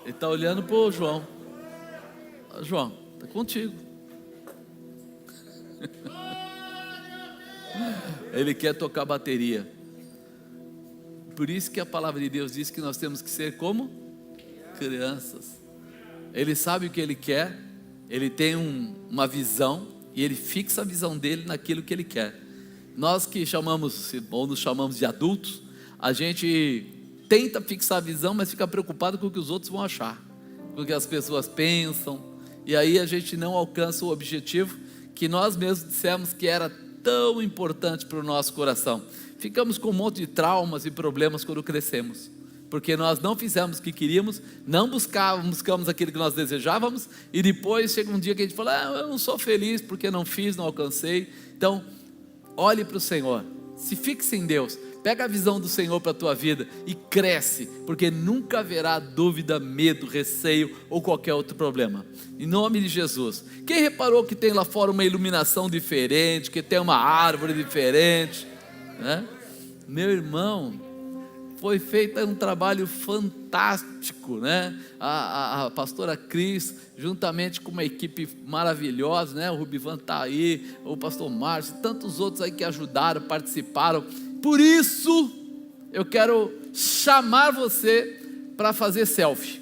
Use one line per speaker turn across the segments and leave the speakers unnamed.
Ele está olhando para o João. João, está contigo. Ele quer tocar bateria. Por isso que a palavra de Deus diz que nós temos que ser como crianças. Ele sabe o que ele quer, ele tem uma visão, e ele fixa a visão dele naquilo que ele quer. Nós que chamamos, ou nos chamamos de adultos, a gente tenta fixar a visão, mas fica preocupado com o que os outros vão achar, com o que as pessoas pensam, e aí a gente não alcança o objetivo que nós mesmos dissemos que era tão importante para o nosso coração. Ficamos com um monte de traumas e problemas quando crescemos, porque nós não fizemos o que queríamos, não buscamos aquilo que nós desejávamos, e depois chega um dia que a gente fala, eu não sou feliz porque não fiz, não alcancei. Então olhe para o Senhor, se fixe em Deus, pega a visão do Senhor para a tua vida e cresce, porque nunca haverá dúvida, medo, receio ou qualquer outro problema, em nome de Jesus. Quem reparou que tem lá fora uma iluminação diferente, que tem uma árvore diferente, né? Meu irmão, foi feito um trabalho fantástico, né? A pastora Cris, juntamente com uma equipe maravilhosa, né? O Rubivan está aí, o pastor Márcio, tantos outros aí que ajudaram, participaram. Por isso, eu quero chamar você para fazer selfie.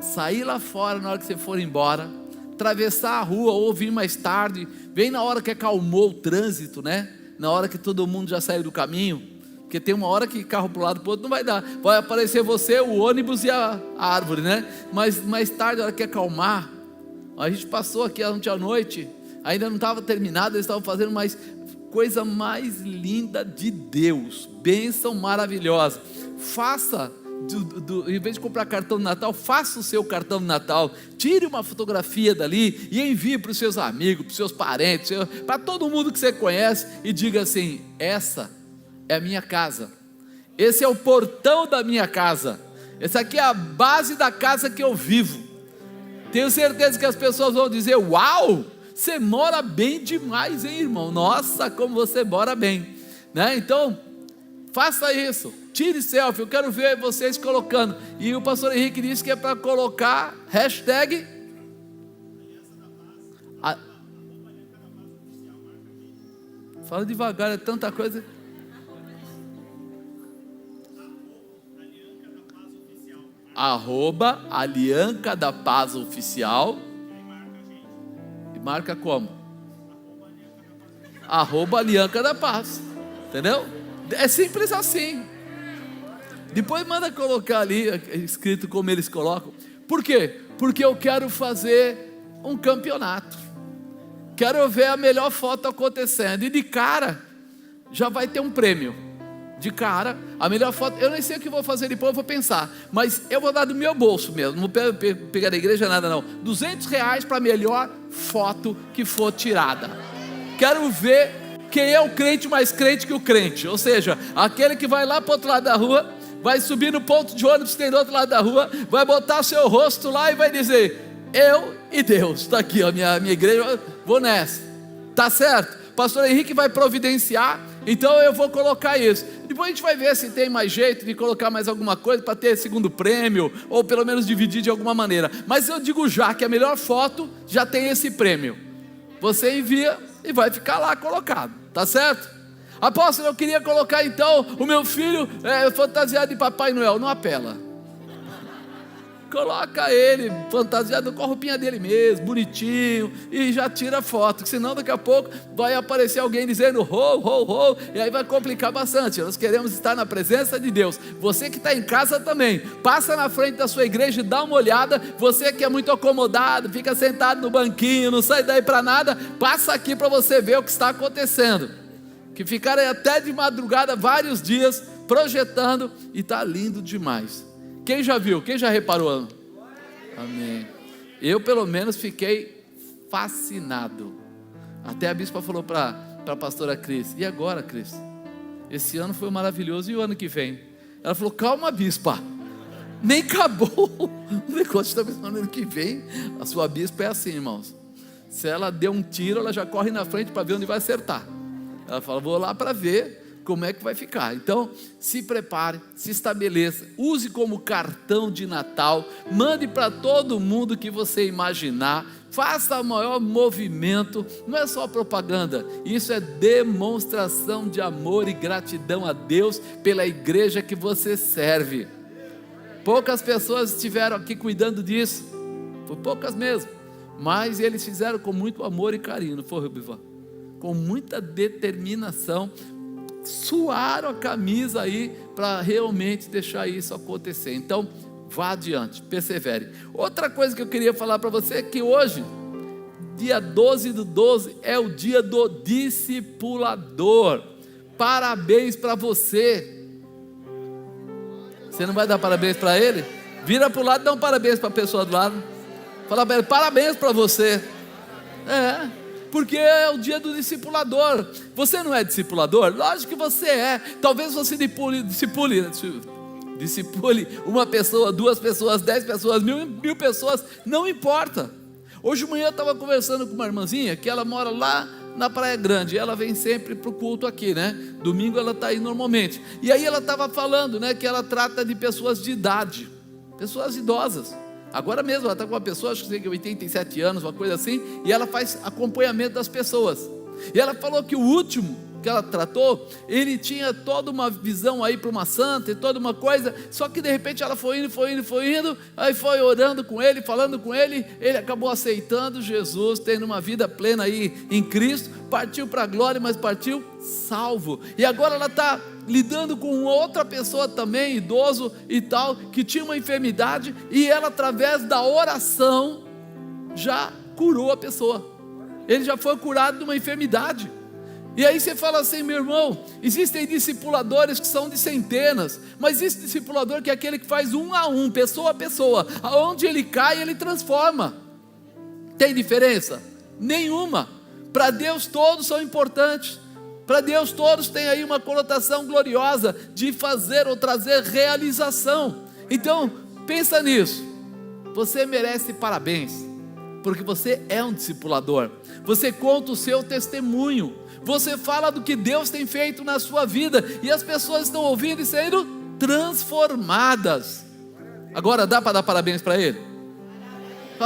Sair lá fora na hora que você for embora, atravessar a rua ou vir mais tarde, vem na hora que acalmou o trânsito, né? Na hora que todo mundo já saiu do caminho, porque tem uma hora que carro para um lado para o outro não vai dar, vai aparecer você, o ônibus e a árvore, né? Mas mais tarde, na hora que acalmar, a gente passou aqui ontem à noite, ainda não estava terminado, eles estavam fazendo mais coisa mais linda de Deus, bênção maravilhosa. Faça, em vez de comprar cartão de Natal, faça o seu cartão de Natal, tire uma fotografia dali e envie para os seus amigos, para os seus parentes, para todo mundo que você conhece, e diga assim: essa é a minha casa, esse é o portão da minha casa, essa aqui é a base da casa que eu vivo. Tenho certeza que as pessoas vão dizer: uau, você mora bem demais, hein, irmão? Nossa, como você mora bem, né? Então faça isso, tire selfie, eu quero ver vocês colocando. E o pastor Henrique disse que é para colocar hashtag fala devagar, é tanta coisa. @Alianca da Paz Oficial. E marca como? @Alianca da Paz. Entendeu? É simples assim. Depois manda colocar ali, escrito como eles colocam. Por quê? Porque eu quero fazer um campeonato. Quero ver a melhor foto acontecendo. E de cara, já vai ter um prêmio. De cara, a melhor foto. Eu nem sei o que vou fazer depois, eu vou pensar. Mas eu vou dar do meu bolso mesmo. Não vou pegar da igreja nada não. R$200 para a melhor foto que for tirada. Quero ver quem é o crente mais crente que o crente. Ou seja, aquele que vai lá para o outro lado da rua, vai subir no ponto de ônibus que tem do outro lado da rua, vai botar seu rosto lá e vai dizer: eu e Deus, está aqui a minha igreja, vou nessa, tá certo? Pastor Henrique vai providenciar, então eu vou colocar isso. Depois a gente vai ver se tem mais jeito de colocar mais alguma coisa para ter segundo prêmio, ou pelo menos dividir de alguma maneira. Mas eu digo já que a melhor foto já tem esse prêmio. Você envia e vai ficar lá colocado, tá certo? Apóstolo, eu queria colocar então o meu filho fantasiado de Papai Noel. Não apela. Coloca ele fantasiado com a roupinha dele mesmo, bonitinho, e já tira foto, senão daqui a pouco vai aparecer alguém dizendo ho, ho, ho, e aí vai complicar bastante. Nós queremos estar na presença de Deus. Você que está em casa também, passa na frente da sua igreja e dá uma olhada. Você que é muito acomodado, fica sentado no banquinho, não sai daí para nada, passa aqui para você ver o que está acontecendo. Que ficaram até de madrugada vários dias projetando, e está lindo demais. Quem já viu? Quem já reparou? Amém. Eu pelo menos fiquei fascinado. Até a bispa falou para a pastora Cris: e agora, Cris? Esse ano foi maravilhoso, e o ano que vem? Ela falou: calma, bispa, nem acabou o negócio, está pensando ano que vem. A sua bispa é assim, irmãos. Se ela deu um tiro, ela já corre na frente para ver onde vai acertar. Ela fala: vou lá para ver como é que vai ficar. Então, se prepare, se estabeleça, use como cartão de Natal, mande para todo mundo que você imaginar, faça o maior movimento, não é só propaganda, isso é demonstração de amor e gratidão a Deus pela igreja que você serve. Poucas pessoas estiveram aqui cuidando disso, foi poucas mesmo, mas eles fizeram com muito amor e carinho, não foi, Rubivan? Com muita determinação, suaram a camisa aí para realmente deixar isso acontecer. Então, vá adiante, persevere. Outra coisa que eu queria falar para você é que hoje, dia 12/12, é o dia do discipulador. Parabéns para você. Você não vai dar parabéns para ele? Vira para o lado e dá um parabéns para a pessoa do lado. Fala para ele, parabéns para você. Porque é o dia do discipulador. Você não é discipulador? Lógico que você é. Talvez você discipule uma pessoa, 2 pessoas, 10 pessoas, 1000 pessoas, não importa. Hoje de manhã eu estava conversando com uma irmãzinha que ela mora lá na Praia Grande, ela vem sempre para o culto aqui, né? Domingo ela está aí normalmente. E aí ela estava falando, né, que ela trata de pessoas de idade, pessoas idosas. Agora mesmo ela está com uma pessoa, acho que tem 87 anos, uma coisa assim, e ela faz acompanhamento das pessoas. E ela falou que o último que ela tratou, ele tinha toda uma visão aí para uma santa e toda uma coisa, só que de repente ela foi indo, aí foi orando com ele, falando com ele, ele acabou aceitando Jesus, tendo uma vida plena aí em Cristo, partiu para a glória, mas partiu salvo, e agora ela está lidando com outra pessoa também, idoso e tal, que tinha uma enfermidade, e ela através da oração, já curou a pessoa, ele já foi curado de uma enfermidade. E aí você fala assim, meu irmão, existem discipuladores que são de centenas, mas existe discipulador que é aquele que faz 1 a 1, pessoa a pessoa, aonde ele cai ele transforma. Tem diferença? Nenhuma. Para Deus todos são importantes, para Deus todos tem aí uma conotação gloriosa de fazer ou trazer realização. Então pensa nisso, você merece parabéns, porque você é um discipulador, você conta o seu testemunho, você fala do que Deus tem feito na sua vida, e as pessoas estão ouvindo e sendo transformadas. Agora dá para dar parabéns para ele?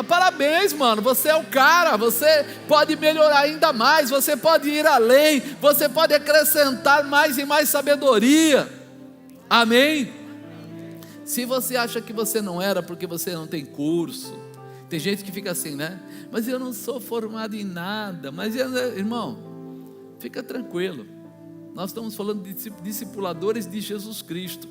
Parabéns, mano, você é o cara, você pode melhorar ainda mais, você pode ir além, você pode acrescentar mais e mais sabedoria, amém? Se você acha que você não era porque você não tem curso, tem gente que fica assim, né? Mas eu não sou formado em nada, mas irmão, fica tranquilo, nós estamos falando de discipuladores de Jesus Cristo,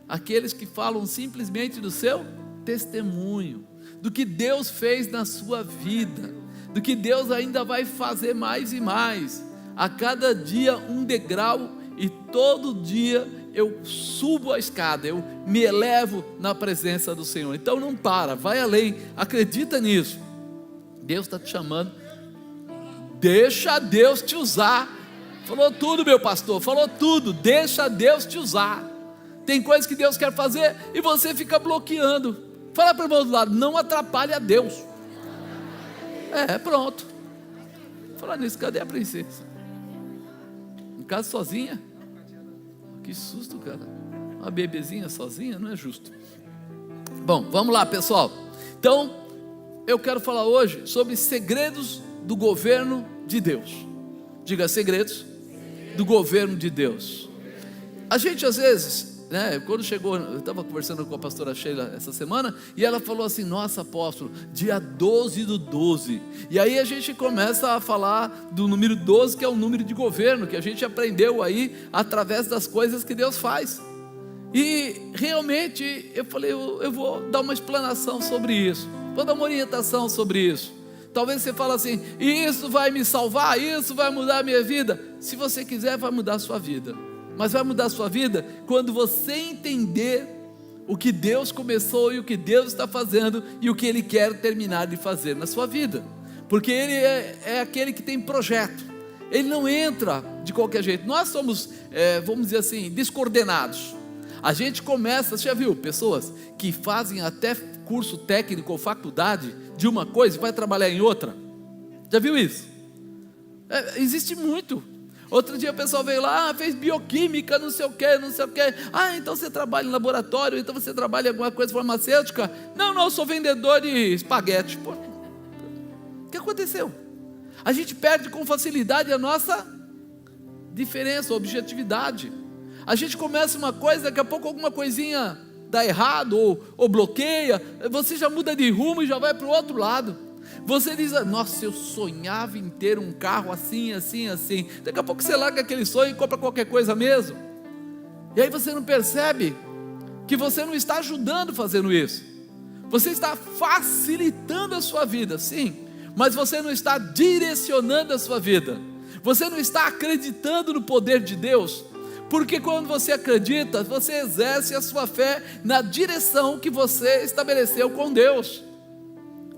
aqueles que falam simplesmente do seu testemunho, do que Deus fez na sua vida, do que Deus ainda vai fazer mais e mais, a cada dia um degrau, e todo dia eu subo a escada, eu me elevo na presença do Senhor. Então não para, vai além, acredita nisso, Deus está te chamando. Deixa Deus te usar. Falou tudo, meu pastor, falou tudo. Deixa Deus te usar. Tem coisas que Deus quer fazer e você fica bloqueando. Fala para o irmão do lado, não atrapalhe a Deus. Pronto. Falar nisso, cadê a princesa? Em casa sozinha? Que susto, cara. Uma bebezinha sozinha, não é justo. Bom, vamos lá, pessoal. Então, eu quero falar hoje sobre segredos do governo de Deus. Diga, segredos do governo de Deus. A gente às vezes, né, quando chegou, eu estava conversando com a pastora Sheila essa semana, e ela falou assim, nossa apóstolo, dia 12/12, e aí a gente começa a falar do número 12, que é o número de governo, que a gente aprendeu aí, através das coisas que Deus faz, e realmente, eu falei, eu vou dar uma explanação sobre isso, vou dar uma orientação sobre isso. Talvez você fale assim, isso vai me salvar, isso vai mudar a minha vida. Se você quiser, vai mudar a sua vida, mas vai mudar a sua vida quando você entender o que Deus começou e o que Deus está fazendo e o que Ele quer terminar de fazer na sua vida, porque Ele é aquele que tem projeto, Ele não entra de qualquer jeito. Nós somos, vamos dizer assim, descoordenados. A gente começa, você já viu pessoas que fazem até curso técnico ou faculdade de uma coisa e vai trabalhar em outra? Já viu isso? Existe muito. Outro dia o pessoal veio lá, fez bioquímica, não sei o que, não sei o que. Então você trabalha em laboratório, então você trabalha em alguma coisa farmacêutica? Não, eu sou vendedor de espaguete. Pô, o que aconteceu? A gente perde com facilidade a nossa diferença, a objetividade. A gente começa uma coisa, daqui a pouco alguma coisinha dá errado, ou bloqueia, você já muda de rumo e já vai para o outro lado. Você diz, nossa, eu sonhava em ter um carro assim, assim, assim. Daqui a pouco você larga aquele sonho e compra qualquer coisa mesmo. E aí você não percebe que você não está ajudando fazendo isso. Você está facilitando a sua vida, sim, mas você não está direcionando a sua vida. Você não está acreditando no poder de Deus. Porque quando você acredita, você exerce a sua fé na direção que você estabeleceu com Deus.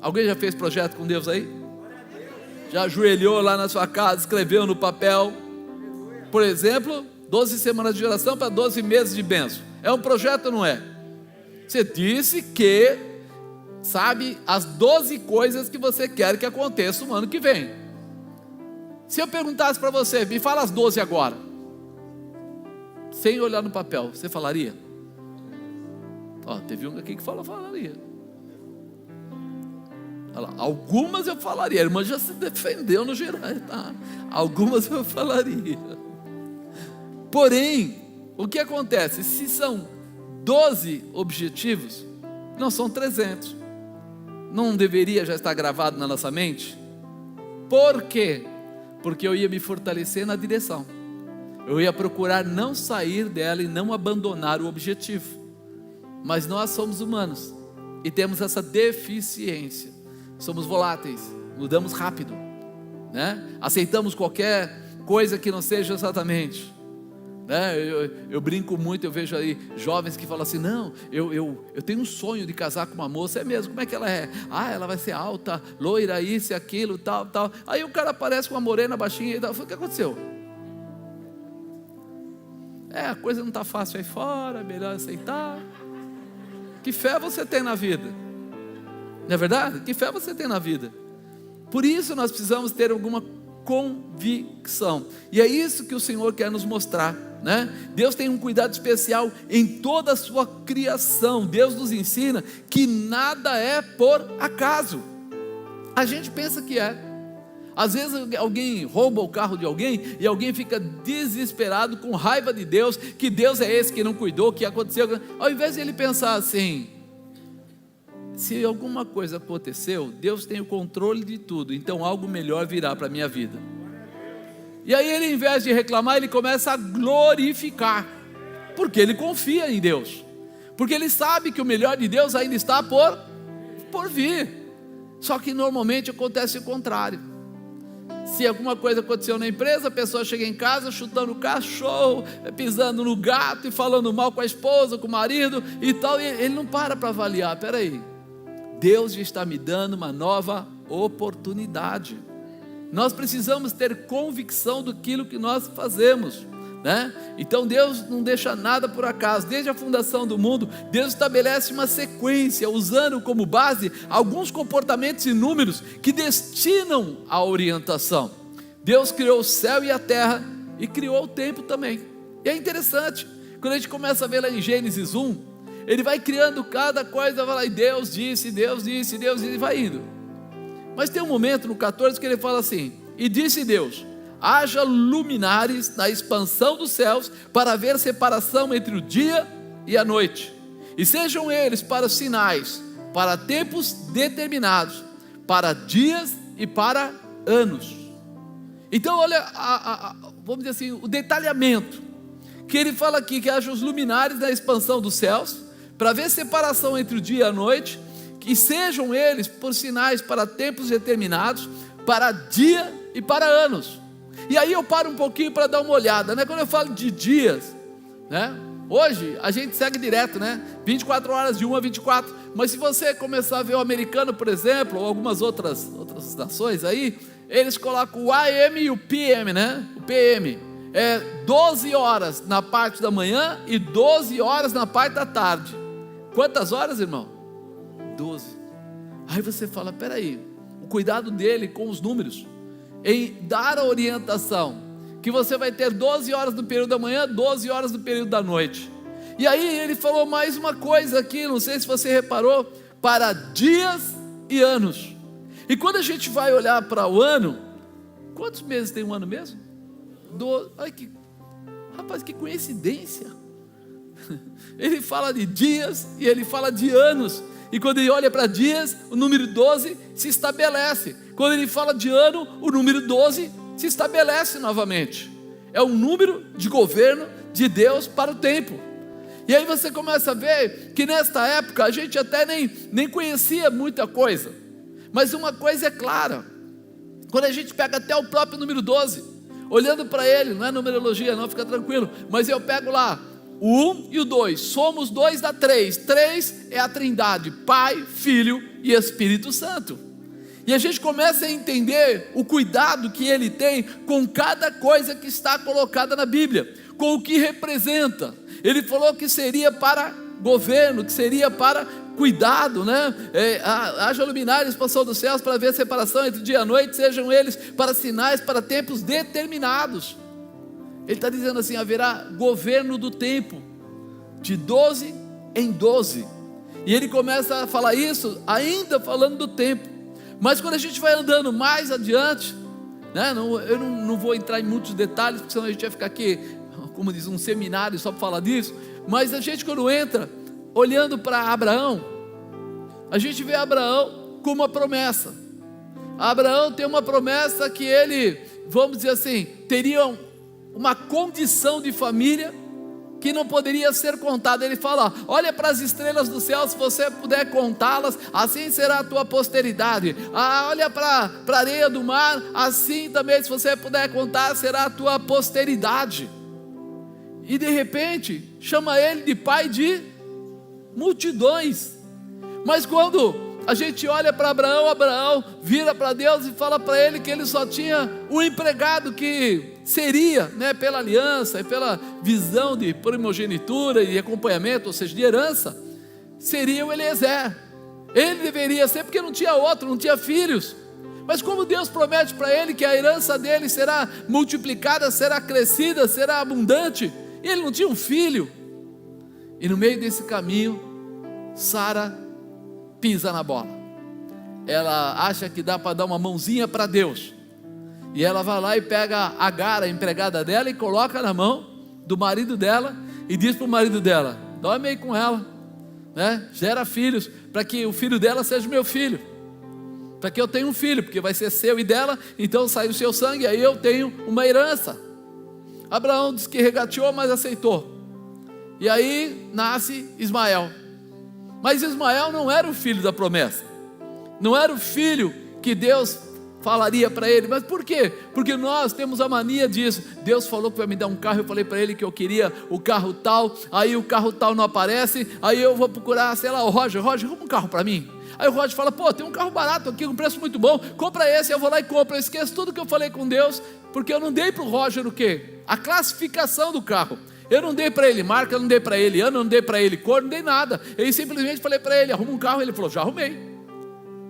Alguém já fez projeto com Deus aí? Já ajoelhou lá na sua casa, escreveu no papel, por exemplo, 12 semanas de oração para 12 meses de bênção. É um projeto ou não é? Você disse que sabe as 12 coisas que você quer que aconteça no ano que vem. Se eu perguntasse para você, me fala as 12 agora, sem olhar no papel, você falaria? Teve um aqui que falaria. Algumas eu falaria, a irmã já se defendeu no geral, tá? Algumas eu falaria. Porém, o que acontece? Se são 12 objetivos, não são 300. Não deveria já estar gravado na nossa mente? Por quê? Porque eu ia me fortalecer na direção. Eu ia procurar não sair dela e não abandonar o objetivo. Mas nós somos humanos e temos essa deficiência. Somos voláteis, mudamos rápido, né? Aceitamos qualquer coisa que não seja exatamente, né? Eu brinco muito, eu vejo aí jovens que falam assim, não, eu tenho um sonho de casar com uma moça. É mesmo, como é que ela é? Ela vai ser alta, loira, isso e aquilo, tal. Aí o cara aparece com uma morena baixinha e tal. O que aconteceu? A coisa não está fácil aí fora, é melhor aceitar. Que fé você tem na vida? Não é verdade? Que fé você tem na vida? Por isso nós precisamos ter alguma convicção. E é isso que o Senhor quer nos mostrar, né? Deus tem um cuidado especial em toda a sua criação. Deus nos ensina que nada é por acaso. A gente pensa que é. Às vezes alguém rouba o carro de alguém e alguém fica desesperado, com raiva de Deus, que Deus é esse que não cuidou, que aconteceu. Ao invés de ele pensar assim, se alguma coisa aconteceu, Deus tem o controle de tudo, então algo melhor virá para a minha vida. E aí ele, em vez de reclamar, ele começa a glorificar, porque ele confia em Deus, porque ele sabe que o melhor de Deus ainda está por vir. Só que normalmente acontece o contrário. Se alguma coisa aconteceu na empresa, a pessoa chega em casa chutando o cachorro, pisando no gato e falando mal com a esposa, com o marido e tal, e ele não para avaliar, peraí, Deus está me dando uma nova oportunidade. Nós precisamos ter convicção daquilo que nós fazemos, né? Então Deus não deixa nada por acaso. Desde a fundação do mundo, Deus estabelece uma sequência, usando como base alguns comportamentos e números que destinam a orientação. Deus criou o céu e a terra e criou o tempo também. E é interessante, quando a gente começa a ver lá em Gênesis 1, ele vai criando cada coisa, vai lá, e Deus disse, e vai indo. Mas tem um momento no 14 que ele fala assim, e disse Deus, haja luminares na expansão dos céus, para haver separação entre o dia e a noite, e sejam eles para sinais, para tempos determinados, para dias e para anos. Então olha, vamos dizer assim, o detalhamento, que ele fala aqui, que haja os luminares na expansão dos céus, para haver separação entre o dia e a noite, que sejam eles por sinais para tempos determinados, para dia e para anos. E aí eu paro um pouquinho para dar uma olhada, né? Quando eu falo de dias, né? Hoje a gente segue direto, né? 24 horas de 1 a 24, mas se você começar a ver o americano, por exemplo, ou algumas outras nações aí, eles colocam o AM e o PM, né? O PM é 12 horas na parte da manhã e 12 horas na parte da tarde. Quantas horas, irmão? 12. Aí você fala, peraí, o cuidado dele com os números, em dar a orientação que você vai ter 12 horas do período da manhã, 12 horas do período da noite. E aí ele falou mais uma coisa aqui, não sei se você reparou, para dias e anos. E quando a gente vai olhar para o ano, quantos meses tem um ano mesmo? 12. Rapaz, que coincidência. Ele fala de dias e ele fala de anos. E quando ele olha para dias, o número 12 se estabelece. Quando ele fala de ano, o número 12 se estabelece novamente. É um número de governo de Deus para o tempo. E aí você começa a ver que nesta época a gente até nem conhecia muita coisa. Mas uma coisa é clara, quando a gente pega até o próprio número 12, olhando para ele, não é numerologia não, fica tranquilo, mas eu pego lá o 1 e o 2, somos 2 dá 3, 3 é a trindade, Pai, Filho e Espírito Santo. E a gente começa a entender o cuidado que ele tem com cada coisa que está colocada na Bíblia, com o que representa. Ele falou que seria para governo, que seria para cuidado, né? Haja luminares passou dos céus para ver a separação entre dia e noite, sejam eles para sinais, para tempos determinados. Ele está dizendo assim, haverá governo do tempo, de 12 em 12, e ele começa a falar isso, ainda falando do tempo, mas quando a gente vai andando mais adiante, né? Eu não vou entrar em muitos detalhes, porque senão a gente vai ficar aqui, como diz, um seminário só para falar disso, mas a gente quando entra, olhando para Abraão, a gente vê Abraão com uma promessa. Abraão tem uma promessa que ele, vamos dizer assim, teria uma condição de família que não poderia ser contada. Ele fala, olha para as estrelas do céu, se você puder contá-las, assim será a tua posteridade. Olha para a areia do mar, assim também, se você puder contar, será a tua posteridade. E de repente, chama ele de pai de multidões. Mas quando a gente olha para Abraão, Abraão vira para Deus e fala para ele que ele só tinha um empregado que seria, né, pela aliança e pela visão de primogenitura e acompanhamento, ou seja, de herança, seria o Eliezer. Ele deveria ser, porque não tinha outro, não tinha filhos. Mas como Deus promete para ele que a herança dele será multiplicada, será crescida, será abundante, e ele não tinha um filho. E no meio desse caminho, Sara pisa na bola. Ela acha que dá para dar uma mãozinha para Deus, e ela vai lá e pega Agar, a empregada dela, e coloca na mão do marido dela, e diz para o marido dela, dorme aí com ela, né? Gera filhos, para que o filho dela seja meu filho, para que eu tenha um filho, porque vai ser seu e dela, então sai o seu sangue, aí eu tenho uma herança. Abraão disse que regateou, mas aceitou, e aí nasce Ismael. Mas Ismael não era o filho da promessa, não era o filho que Deus falaria para ele. Mas por quê? Porque nós temos a mania disso. Deus falou que vai me dar um carro, eu falei para ele que eu queria o carro tal, aí o carro tal não aparece, aí eu vou procurar, sei lá, o Roger, arruma um carro para mim. Aí o Roger fala, pô, tem um carro barato aqui, com preço muito bom, compra esse, eu vou lá e compro. Eu esqueço tudo que eu falei com Deus, porque eu não dei para o Roger o quê? A classificação do carro. Eu não dei para ele marca, eu não dei para ele ano, eu não dei para ele cor, não dei nada. Eu simplesmente falei para ele, arruma um carro. Ele falou, já arrumei.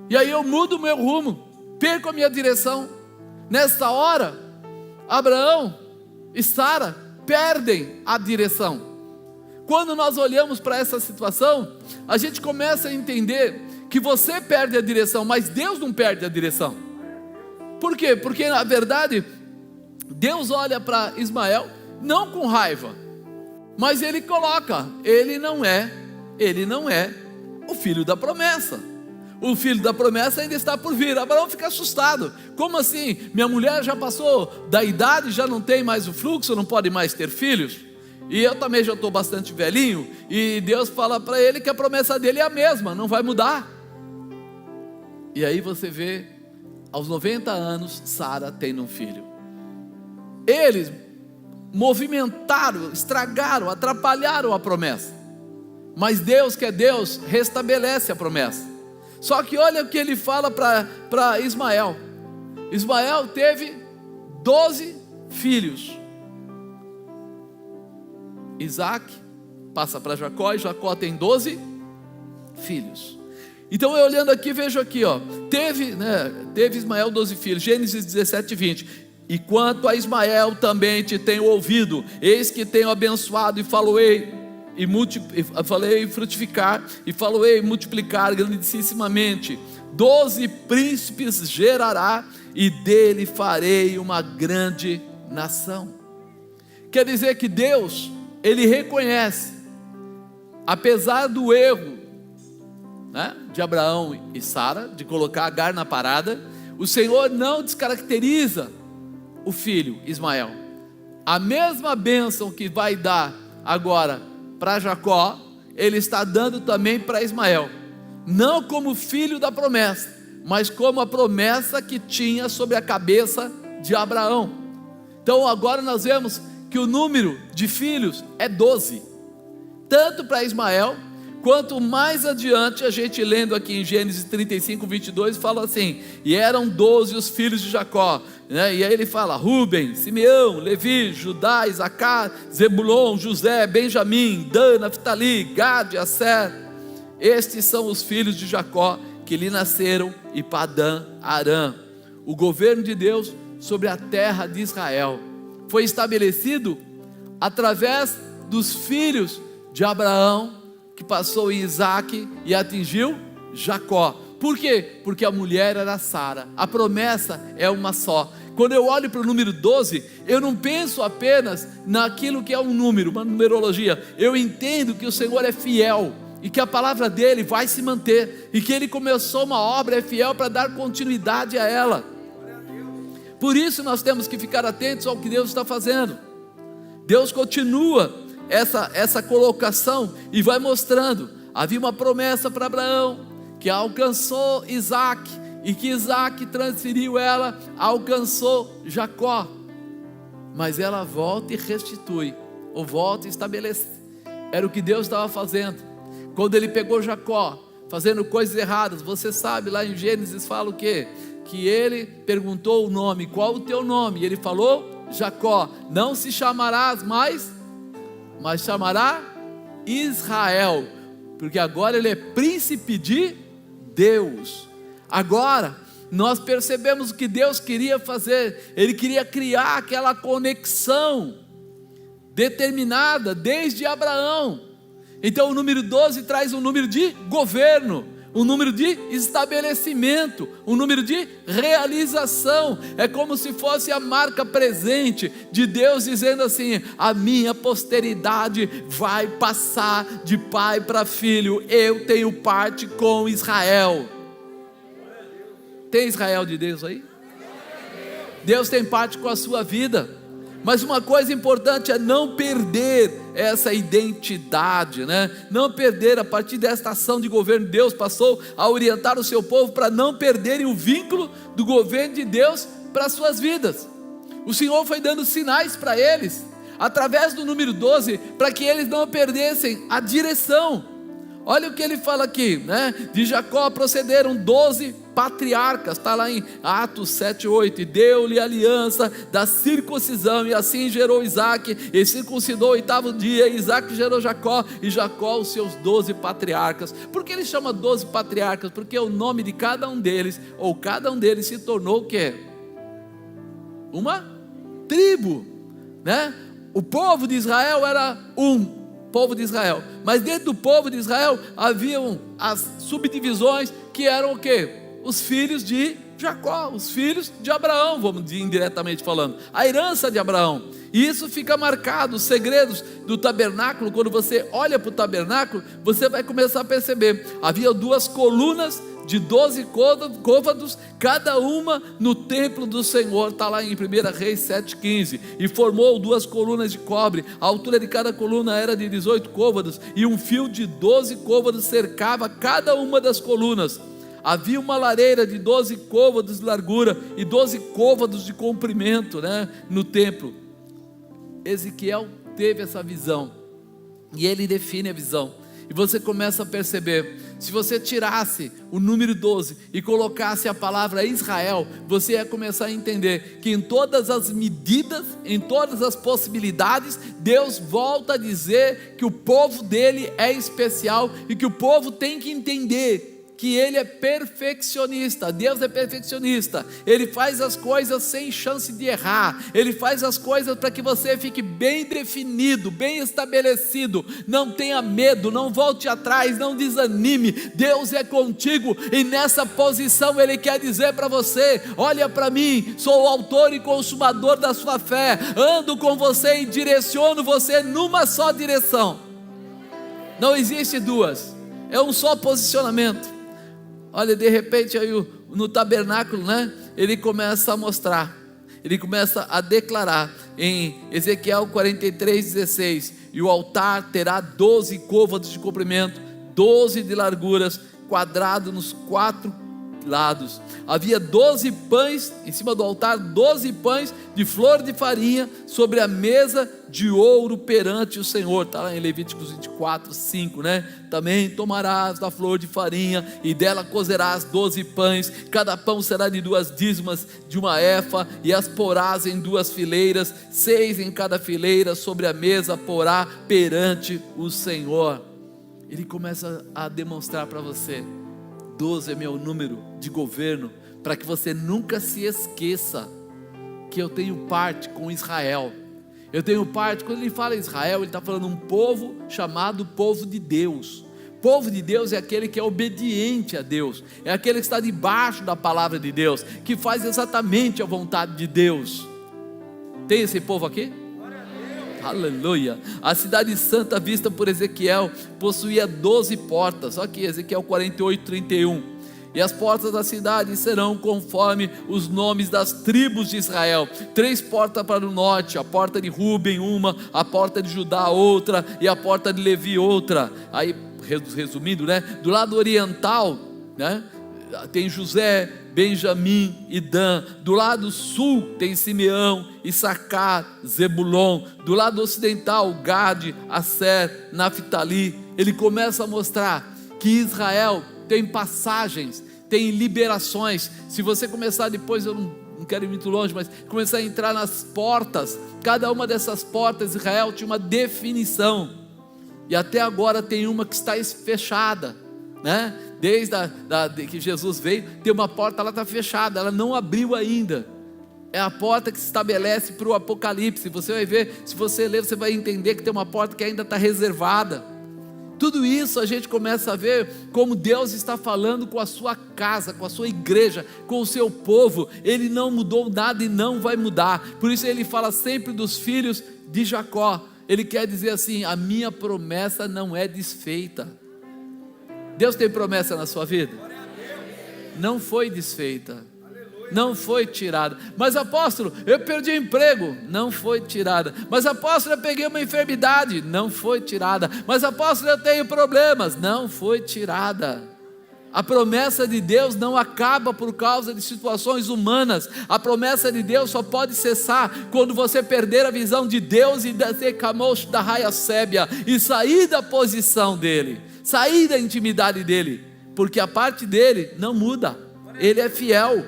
E aí eu mudo o meu rumo, perco a minha direção. Nessa hora, Abraão e Sara perdem a direção. Quando nós olhamos para essa situação, a gente começa a entender que você perde a direção, mas Deus não perde a direção. Por quê? Porque na verdade, Deus olha para Ismael, não com raiva, mas ele coloca, ele não é o filho da promessa. O filho da promessa ainda está por vir. Abraão fica assustado. Como assim? Minha mulher já passou da idade, já não tem mais o fluxo, não pode mais ter filhos. E eu também já estou bastante velhinho. E Deus fala para ele que a promessa dele é a mesma, não vai mudar. E aí você vê, aos 90 anos, Sara tem um filho. Eles movimentaram, estragaram, atrapalharam a promessa. Mas Deus, que é Deus, restabelece a promessa. Só que olha o que ele fala para Ismael. Ismael teve 12 filhos. Isaac passa para Jacó, e Jacó tem 12 filhos. Então eu olhando aqui, vejo aqui, teve Ismael 12 filhos, Gênesis 17, 20. E quanto a Ismael também te tenho ouvido, eis que tenho abençoado e falei frutificar, e falei multiplicar grandissimamente. 12 príncipes gerará, e dele farei uma grande nação. Quer dizer que Deus, Ele reconhece, apesar do erro, né, de Abraão e Sara, de colocar Agar na parada, o Senhor não descaracteriza o filho Ismael. A mesma bênção que vai dar agora para Jacó, Ele está dando também para Ismael, não como filho da promessa, mas como a promessa que tinha sobre a cabeça de Abraão. Então agora nós vemos que o número de filhos é 12, tanto para Ismael, quanto mais adiante a gente lendo aqui em Gênesis 35, 22, fala assim, e eram 12 os filhos de Jacó, né? E aí ele fala, Rúben, Simeão, Levi, Judá, Isacar, Zebulon, José, Benjamim, Dan, Naftali, Gade, Asser. Estes são os filhos de Jacó que lhe nasceram, e Padã Arã. O governo de Deus sobre a terra de Israel foi estabelecido através dos filhos de Abraão, que passou em Isaac e atingiu Jacó. Por quê? Porque a mulher era Sara. A promessa é uma só. Quando eu olho para o número 12, eu não penso apenas naquilo que é um número, uma numerologia. Eu entendo que o Senhor é fiel e que a palavra dele vai se manter, e que ele começou uma obra, é fiel para dar continuidade a ela. Por isso nós temos que ficar atentos ao que Deus está fazendo. Deus continua essa colocação e vai mostrando. Havia uma promessa para Abraão, que alcançou Isaac, e que Isaac transferiu ela, alcançou Jacó, mas ela volta e restitui, ou volta e estabelece. Era o que Deus estava fazendo. Quando ele pegou Jacó, fazendo coisas erradas, você sabe, lá em Gênesis fala o quê? Que ele perguntou o nome, qual o teu nome? E ele falou, Jacó. Não se chamarás mais, mas chamará Israel, porque agora ele é príncipe de Deus. Agora nós percebemos o que Deus queria fazer. Ele queria criar aquela conexão determinada desde Abraão. Então o número 12 traz um número de governo, um número de estabelecimento, um número de realização. É como se fosse a marca presente de Deus dizendo assim, a minha posteridade vai passar de pai para filho. Eu tenho parte com Israel. Tem Israel de Deus aí? Deus tem parte com a sua vida. Mas uma coisa importante é não perder essa identidade, né? Não perder. A partir desta ação de governo, Deus passou a orientar o seu povo para não perderem o vínculo do governo de Deus para as suas vidas. O Senhor foi dando sinais para eles, através do número 12, para que eles não perdessem a direção. Olha o que ele fala aqui, né? De Jacó procederam 12 patriarcas, está lá em Atos 7:8, e deu-lhe aliança da circuncisão, e assim gerou Isaac, e circuncidou o 8º dia, e Isaac gerou Jacó, e Jacó os seus 12 patriarcas. Por que ele chama 12 patriarcas? Porque o nome de cada um deles, ou cada um deles se tornou o quê? Uma tribo, né? O povo de Israel era povo de Israel, mas dentro do povo de Israel haviam as subdivisões, que eram o quê? Os filhos de Jacó, os filhos de Abraão, vamos dizer indiretamente falando, a herança de Abraão. E isso fica marcado, os segredos do tabernáculo. Quando você olha para o tabernáculo, você vai começar a perceber, havia 2 colunas de 12 côvados, cada uma no templo do Senhor. Está lá em 1 Reis 7:15, e formou 2 colunas de cobre, a altura de cada coluna era de 18 côvados, e um fio de 12 côvados cercava cada uma das colunas. Havia uma lareira de 12 côvados de largura e 12 côvados de comprimento, né, no templo. Ezequiel teve essa visão, e ele define a visão. E você começa a perceber, se você tirasse o número 12 e colocasse a palavra Israel, você ia começar a entender que em todas as medidas, em todas as possibilidades, Deus volta a dizer que o povo dele é especial, e que o povo tem que entender que Ele é perfeccionista. Deus é perfeccionista. Ele faz as coisas sem chance de errar. Ele faz as coisas para que você fique bem definido, bem estabelecido. Não tenha medo, não volte atrás, não desanime. Deus é contigo, e nessa posição Ele quer dizer para você: olha para mim, sou o autor e consumador da sua fé, ando com você e direciono você numa só direção. Não existe duas, é um só posicionamento. Olha, de repente aí no tabernáculo, né, ele começa a mostrar, ele começa a declarar em Ezequiel 43:16: e o altar terá 12 côvados de comprimento, 12 de larguras, quadrado nos 4 lados. Havia 12 pães em cima do altar, 12 pães de flor de farinha sobre a mesa de ouro perante o Senhor. Está lá em Levíticos 24:5, né? Também tomarás da flor de farinha e dela cozerás 12 pães, cada pão será de 2 dízimos de uma efa, e as porás em 2 fileiras, 6 em cada fileira, sobre a mesa porá perante o Senhor. Ele começa a demonstrar para você: 12 é meu número de governo, para que você nunca se esqueça que eu tenho parte com Israel. Eu tenho parte, quando ele fala Israel, ele está falando um povo chamado povo de Deus. Povo de Deus é aquele que é obediente a Deus, é aquele que está debaixo da palavra de Deus, que faz exatamente a vontade de Deus. Tem esse povo aqui? Aleluia. A cidade santa vista por Ezequiel possuía 12 portas. Olha aqui, Ezequiel 48:31. E as portas da cidade serão conforme os nomes das tribos de Israel: 3 portas para o norte, a porta de Ruben uma, a porta de Judá outra, e a porta de Levi outra. Aí, resumindo, né, do lado oriental, né, tem José, Benjamim e Dan. Do lado sul tem Simeão, Issacar, Zebulon. Do lado ocidental, Gade, Asser, Naftali. Ele começa a mostrar que Israel tem passagens, tem liberações. Se você começar depois, eu não quero ir muito longe, mas começar a entrar nas portas, cada uma dessas portas, Israel tinha uma definição, e até agora tem uma que está fechada, né? Desde que Jesus veio, tem uma porta, ela está fechada, ela não abriu ainda. É a porta que se estabelece para o Apocalipse. Você vai ver, se você ler, você vai entender que tem uma porta que ainda está reservada. Tudo isso a gente começa a ver como Deus está falando com a sua casa, com a sua igreja, com o seu povo. Ele não mudou nada e não vai mudar. Por isso ele fala sempre dos filhos de Jacó. Ele quer dizer assim: a minha promessa não é desfeita. Deus tem promessa na sua vida? Não foi desfeita, não foi tirada. Mas apóstolo, eu perdi o emprego. Não foi tirada. Mas apóstolo, eu peguei uma enfermidade. Não foi tirada. Mas apóstolo, eu tenho problemas. Não foi tirada. A promessa de Deus não acaba por causa de situações humanas. A promessa de Deus só pode cessar quando você perder a visão de Deus e sair da posição dele, sair da intimidade dele, porque a parte dele não muda. Ele é fiel.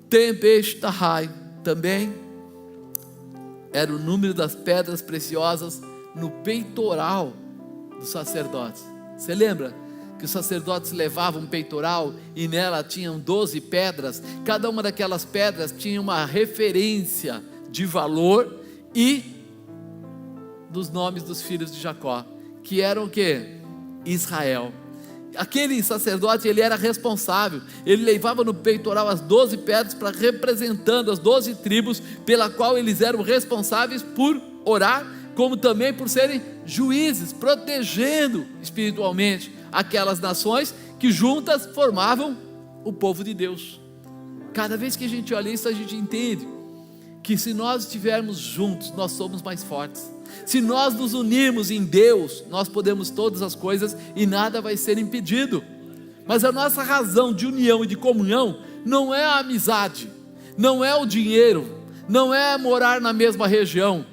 Tempestahai também era o número das pedras preciosas no peitoral dos sacerdotes. Você lembra que os sacerdotes levavam um peitoral e nela tinham 12 pedras? Cada uma daquelas pedras tinha uma referência de valor e dos nomes dos filhos de Jacó, que eram o quê? Israel. Aquele sacerdote, ele era responsável, ele levava no peitoral as 12 pedras, para representando as 12 tribos, pela qual eles eram responsáveis por orar, como também por serem juízes, protegendo espiritualmente aquelas nações que juntas formavam o povo de Deus. Cada vez que a gente olha isso, a gente entende que se nós estivermos juntos, nós somos mais fortes. Se nós nos unirmos em Deus, nós podemos todas as coisas e nada vai ser impedido. Mas a nossa razão de união e de comunhão não é a amizade, não é o dinheiro, não é morar na mesma região,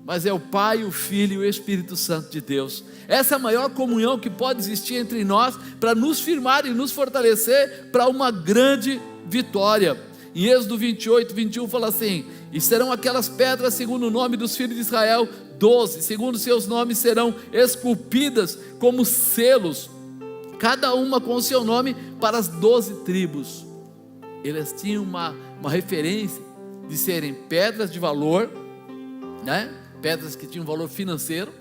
mas é o Pai, o Filho e o Espírito Santo de Deus. Essa é a maior comunhão que pode existir entre nós, para nos firmar e nos fortalecer para uma grande vitória. Em Êxodo 28:21 fala assim: e serão aquelas pedras segundo o nome dos filhos de Israel, 12, segundo seus nomes serão esculpidas como selos. cada uma com o seu nome, para as 12 tribos. Eles tinham uma referência de serem pedras de valor, né? Pedras que tinham valor financeiro,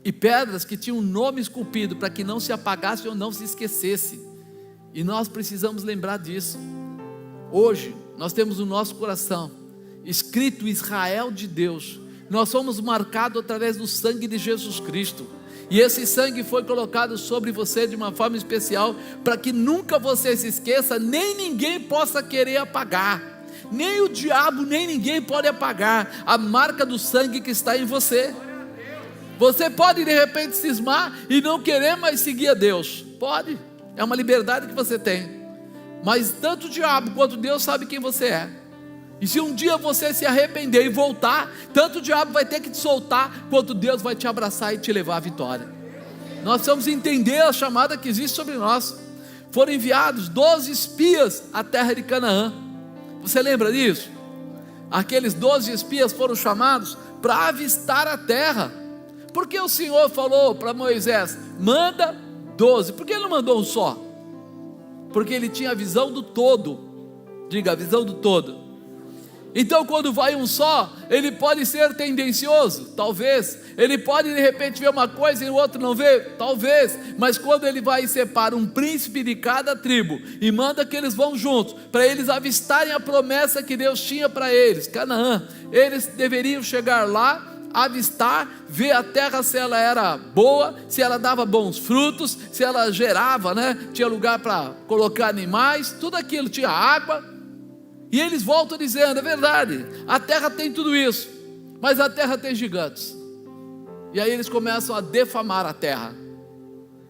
e pedras que tinham nome esculpido, para que não se apagasse ou não se esquecesse. E nós precisamos lembrar disso. Hoje nós temos no nosso coração escrito Israel de Deus. Nós somos marcados através do sangue de Jesus Cristo, e esse sangue foi colocado sobre você de uma forma especial, para que nunca você se esqueça, nem ninguém possa querer apagar, nem o diabo, nem ninguém pode apagar a marca do sangue que está em você. Você pode de repente cismar e não querer mais seguir a Deus, pode, é uma liberdade que você tem, mas tanto o diabo quanto Deus sabe quem você é. E se um dia você se arrepender e voltar, tanto o diabo vai ter que te soltar, quanto Deus vai te abraçar e te levar à vitória. Nós precisamos entender a chamada que existe sobre nós. Foram enviados 12 espias à terra de Canaã. Você lembra disso? Aqueles 12 espias foram chamados para avistar a terra. Por que o Senhor falou para Moisés, manda 12? Por que ele não mandou um só? Porque ele tinha a visão do todo. Diga, a visão do todo. Então quando vai um só, ele pode ser tendencioso, talvez. Ele pode de repente ver uma coisa e o outro não vê, talvez. Mas quando ele vai e separa um príncipe de cada tribo e manda que eles vão juntos, para eles avistarem a promessa que Deus tinha para eles, Canaã. Eles deveriam chegar lá, avistar, ver a terra se ela era boa, se ela dava bons frutos, se ela gerava, né? Tinha lugar para colocar animais, tudo aquilo, tinha água. E eles voltam dizendo, é verdade, a terra tem tudo isso, mas a terra tem gigantes. E aí eles começam a defamar a terra.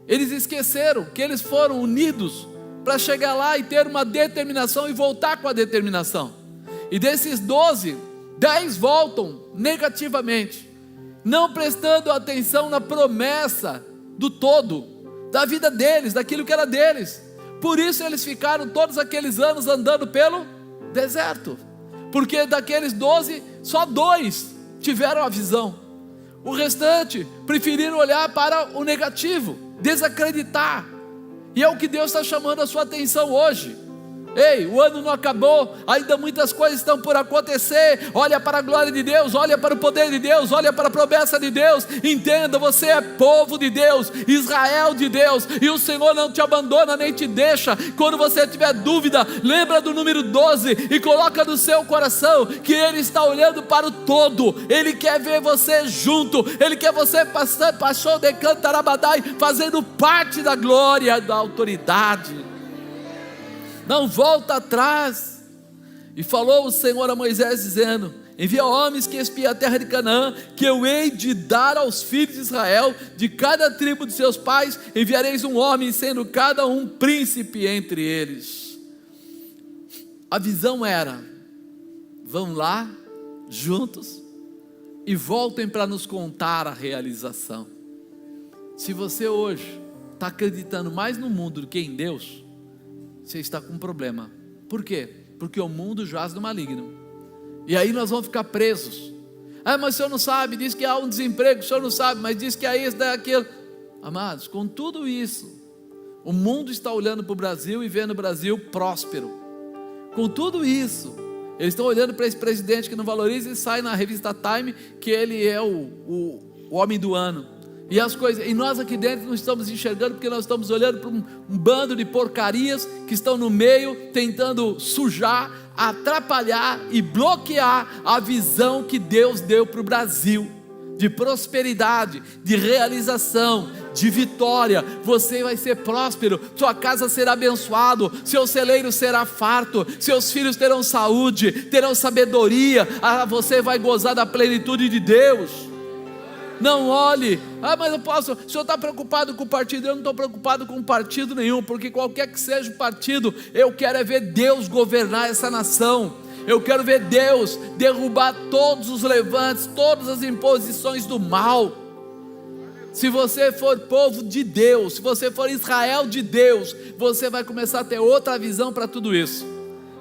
Eles esqueceram que eles foram unidos para chegar lá e ter uma determinação e voltar com a determinação. E desses 12, 10 voltam negativamente, não prestando atenção na promessa do todo, da vida deles, daquilo que era deles. Por isso eles ficaram todos aqueles anos andando pelo deserto, porque daqueles 12, só 2 tiveram a visão. O restante preferiram olhar para o negativo, desacreditar. E é o que Deus está chamando a sua atenção hoje. Ei, o ano não acabou, ainda muitas coisas estão por acontecer. Olha para a glória de Deus, olha para o poder de Deus, olha para a promessa de Deus. Entenda, você é povo de Deus, Israel de Deus, e o Senhor não te abandona nem te deixa. Quando você tiver dúvida, lembra do número 12 e coloca no seu coração que Ele está olhando para o todo. Ele quer ver você junto, Ele quer você passou de cantarabadai, fazendo parte da glória, da autoridade. Não volta atrás. E falou o Senhor a Moisés dizendo, envia homens que espiem a terra de Canaã, que eu hei de dar aos filhos de Israel, de cada tribo de seus pais, enviareis um homem, sendo cada um príncipe entre eles. A visão era, vão lá, juntos, e voltem para nos contar a realização. Se você hoje está acreditando mais no mundo do que em Deus, você está com um problema. Por quê? Porque o mundo jaz no maligno. E aí nós vamos ficar presos. Ah, mas o senhor não sabe, diz que há um desemprego, o senhor não sabe, mas diz que há isso, há aquilo. Amados, com tudo isso, o mundo está olhando para o Brasil e vendo o Brasil próspero. Com tudo isso, eles estão olhando para esse presidente que não valoriza e sai na revista Time que ele é o homem do ano. E as coisas, e nós aqui dentro não estamos enxergando, porque nós estamos olhando para um bando de porcarias que estão no meio, tentando sujar, atrapalhar e bloquear a visão que Deus deu para o Brasil, de prosperidade, de realização, de vitória. Você vai ser próspero, sua casa será abençoado, seu celeiro será farto, seus filhos terão saúde, terão sabedoria, você vai gozar da plenitude de Deus. Não olhe, mas eu posso, o senhor está preocupado com o partido? Eu não estou preocupado com partido nenhum, porque qualquer que seja o partido, eu quero é ver Deus governar essa nação. Eu quero ver Deus derrubar todos os levantes, todas as imposições do mal. Se você for povo de Deus, se você for Israel de Deus, você vai começar a ter outra visão para tudo isso.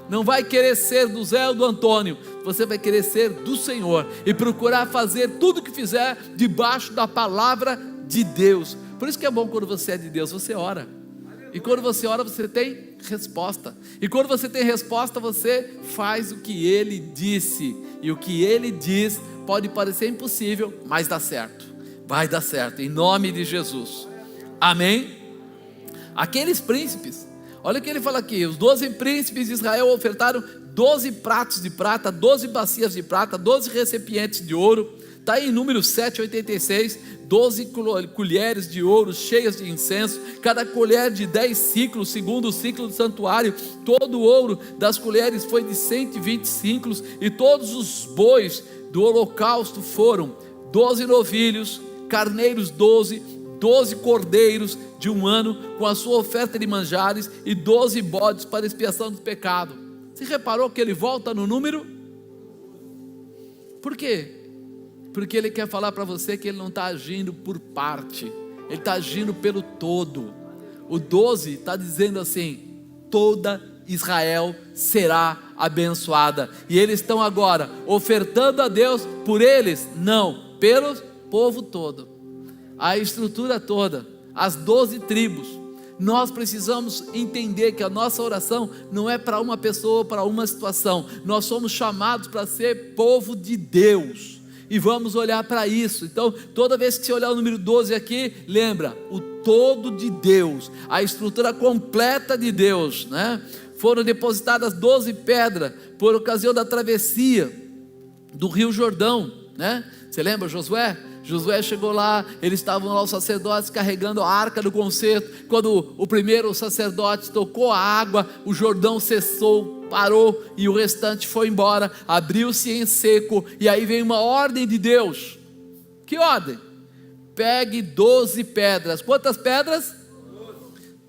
Não vai querer ser do Zé ou do Antônio, você vai querer ser do Senhor e procurar fazer tudo o que fizer debaixo da palavra de Deus. Por isso que é bom quando você é de Deus, você ora. E quando você ora, você tem resposta. E quando você tem resposta, você faz o que Ele disse. E o que Ele diz pode parecer impossível, mas dá certo. Vai dar certo, em nome de Jesus. Amém? Aqueles príncipes, olha o que ele fala aqui: os 12 príncipes de Israel ofertaram 12 pratos de prata, 12 bacias de prata, 12 recipientes de ouro. Está em Números 7:86, 12 colheres de ouro cheias de incenso, cada colher de 10 ciclos, segundo o ciclo do santuário. Todo o ouro das colheres foi de 120 ciclos, e todos os bois do holocausto foram 12 novilhos, carneiros 12 cordeiros de 1 ano, com a sua oferta de manjares, e 12 bodes para expiação do pecado. Você reparou que ele volta no número? Por quê? Porque ele quer falar para você que ele não está agindo por parte, ele está agindo pelo todo. O 12 está dizendo assim: toda Israel será abençoada. E eles estão agora ofertando a Deus por eles? Não, pelo povo todo. A estrutura toda, as 12 tribos. Nós precisamos entender que a nossa oração não é para uma pessoa ou para uma situação. Nós somos chamados para ser povo de Deus, e vamos olhar para isso. Então, toda vez que você olhar o número 12 aqui, lembra, o todo de Deus, a estrutura completa de Deus, né? Foram depositadas 12 pedras por ocasião da travessia do Rio Jordão, né? Você lembra Josué? Josué chegou lá, eles estavam lá, os sacerdotes carregando a arca do concerto. Quando o primeiro sacerdote tocou a água, o Jordão cessou, parou, e o restante foi embora, abriu-se em seco. E aí vem uma ordem de Deus. Que ordem? Pegue 12 pedras. Quantas pedras? 12.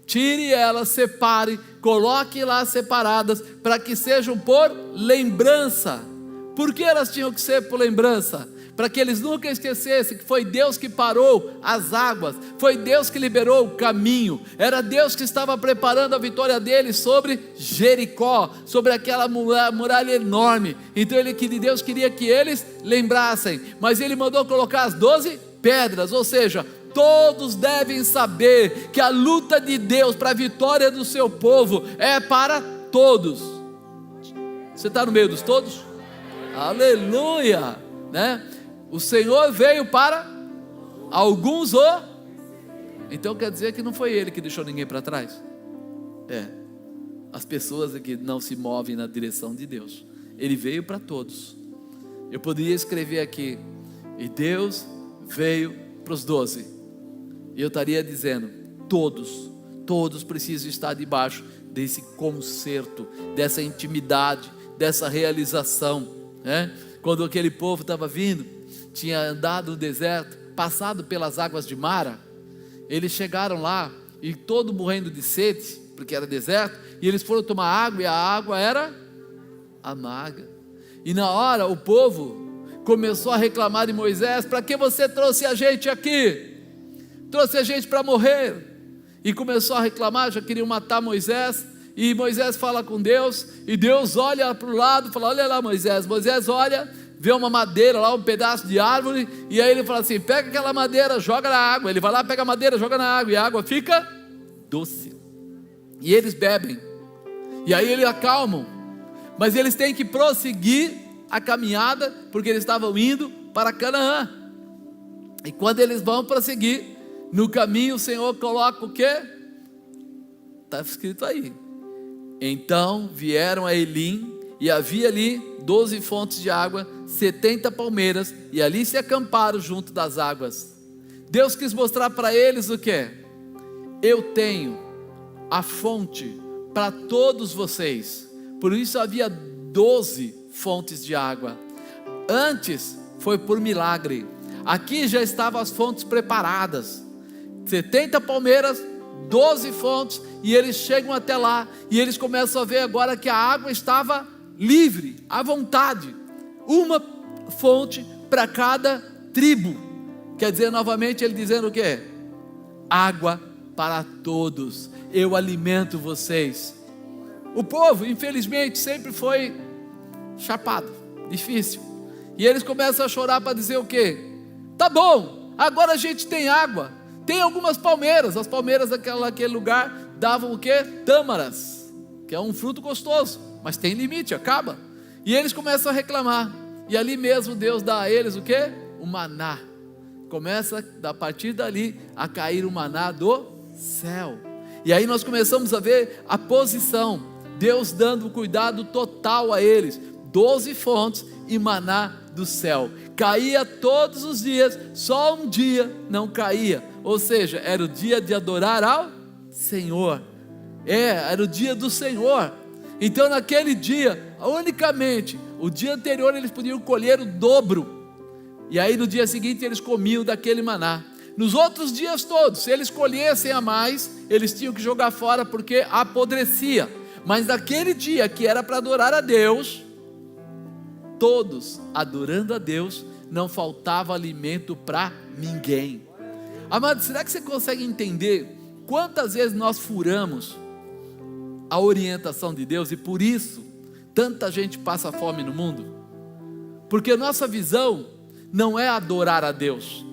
Tire elas, separe, coloque lá separadas, para que sejam por lembrança. Por que elas tinham que ser por lembrança? Para que eles nunca esquecessem que foi Deus que parou as águas, foi Deus que liberou o caminho, era Deus que estava preparando a vitória deles sobre Jericó, sobre aquela muralha enorme. Então Deus queria que eles lembrassem, mas Ele mandou colocar as 12 pedras, ou seja, todos devem saber que a luta de Deus para a vitória do seu povo é para todos. Você está no meio dos todos? Aleluia, né? O Senhor veio para alguns, então quer dizer que não foi Ele que deixou ninguém para trás. As pessoas que não se movem na direção de Deus, Ele veio para todos. Eu poderia escrever aqui: e Deus veio para os 12, e eu estaria dizendo: todos precisam estar debaixo desse concerto, dessa intimidade, dessa realização, né? Quando aquele povo estava vindo, tinha andado no deserto, passado pelas águas de Mara, eles chegaram lá, e todo morrendo de sede, porque era deserto, e eles foram tomar água, e a água era amarga. E na hora o povo começou a reclamar de Moisés: para que você trouxe a gente aqui? Trouxe a gente para morrer. E começou a reclamar, já queriam matar Moisés. E Moisés fala com Deus, e Deus olha para o lado, fala: olha lá Moisés. Moisés olha, vê uma madeira lá, um pedaço de árvore, e aí ele fala assim: pega aquela madeira, joga na água. Ele vai lá, pega a madeira, joga na água, e a água fica doce, e eles bebem, e aí eles acalmam. Mas eles têm que prosseguir a caminhada, porque eles estavam indo para Canaã. E quando eles vão prosseguir, no caminho o Senhor coloca o quê? Está escrito aí: então vieram a Elim, e havia ali 12 fontes de água, 70 palmeiras, e ali se acamparam junto das águas. Deus quis mostrar para eles o que? Eu tenho a fonte para todos vocês. Por isso havia 12 fontes de água. Antes foi por milagre, aqui já estavam as fontes preparadas, 70 palmeiras, 12 fontes, e eles chegam até lá, e eles começam a ver agora que a água estava livre, à vontade, uma fonte para cada tribo. Quer dizer, novamente ele dizendo o quê? Água para todos, eu alimento vocês. O povo, infelizmente, sempre foi chapado, difícil, e eles começam a chorar para dizer o quê? Tá bom, agora a gente tem água, tem algumas palmeiras, as palmeiras daquele lugar davam o quê? Tâmaras, que é um fruto gostoso, mas tem limite, acaba. E eles começam a reclamar, e ali mesmo Deus dá a eles o quê? O maná. Começa a partir dali a cair o maná do céu. E aí nós começamos a ver a posição, Deus dando cuidado total a eles, 12 fontes e maná do céu, caía todos os dias, só um dia não caía, ou seja, era o dia de adorar ao Senhor, era o dia do Senhor. Então naquele dia, unicamente, o dia anterior eles podiam colher o dobro, e aí no dia seguinte eles comiam daquele maná. Nos outros dias todos, se eles colhessem a mais, eles tinham que jogar fora porque apodrecia. Mas naquele dia que era para adorar a Deus, todos adorando a Deus, não faltava alimento para ninguém. Amado, será que você consegue entender quantas vezes nós furamos a orientação de Deus e por isso tanta gente passa fome no mundo? Porque nossa visão não é adorar a Deus.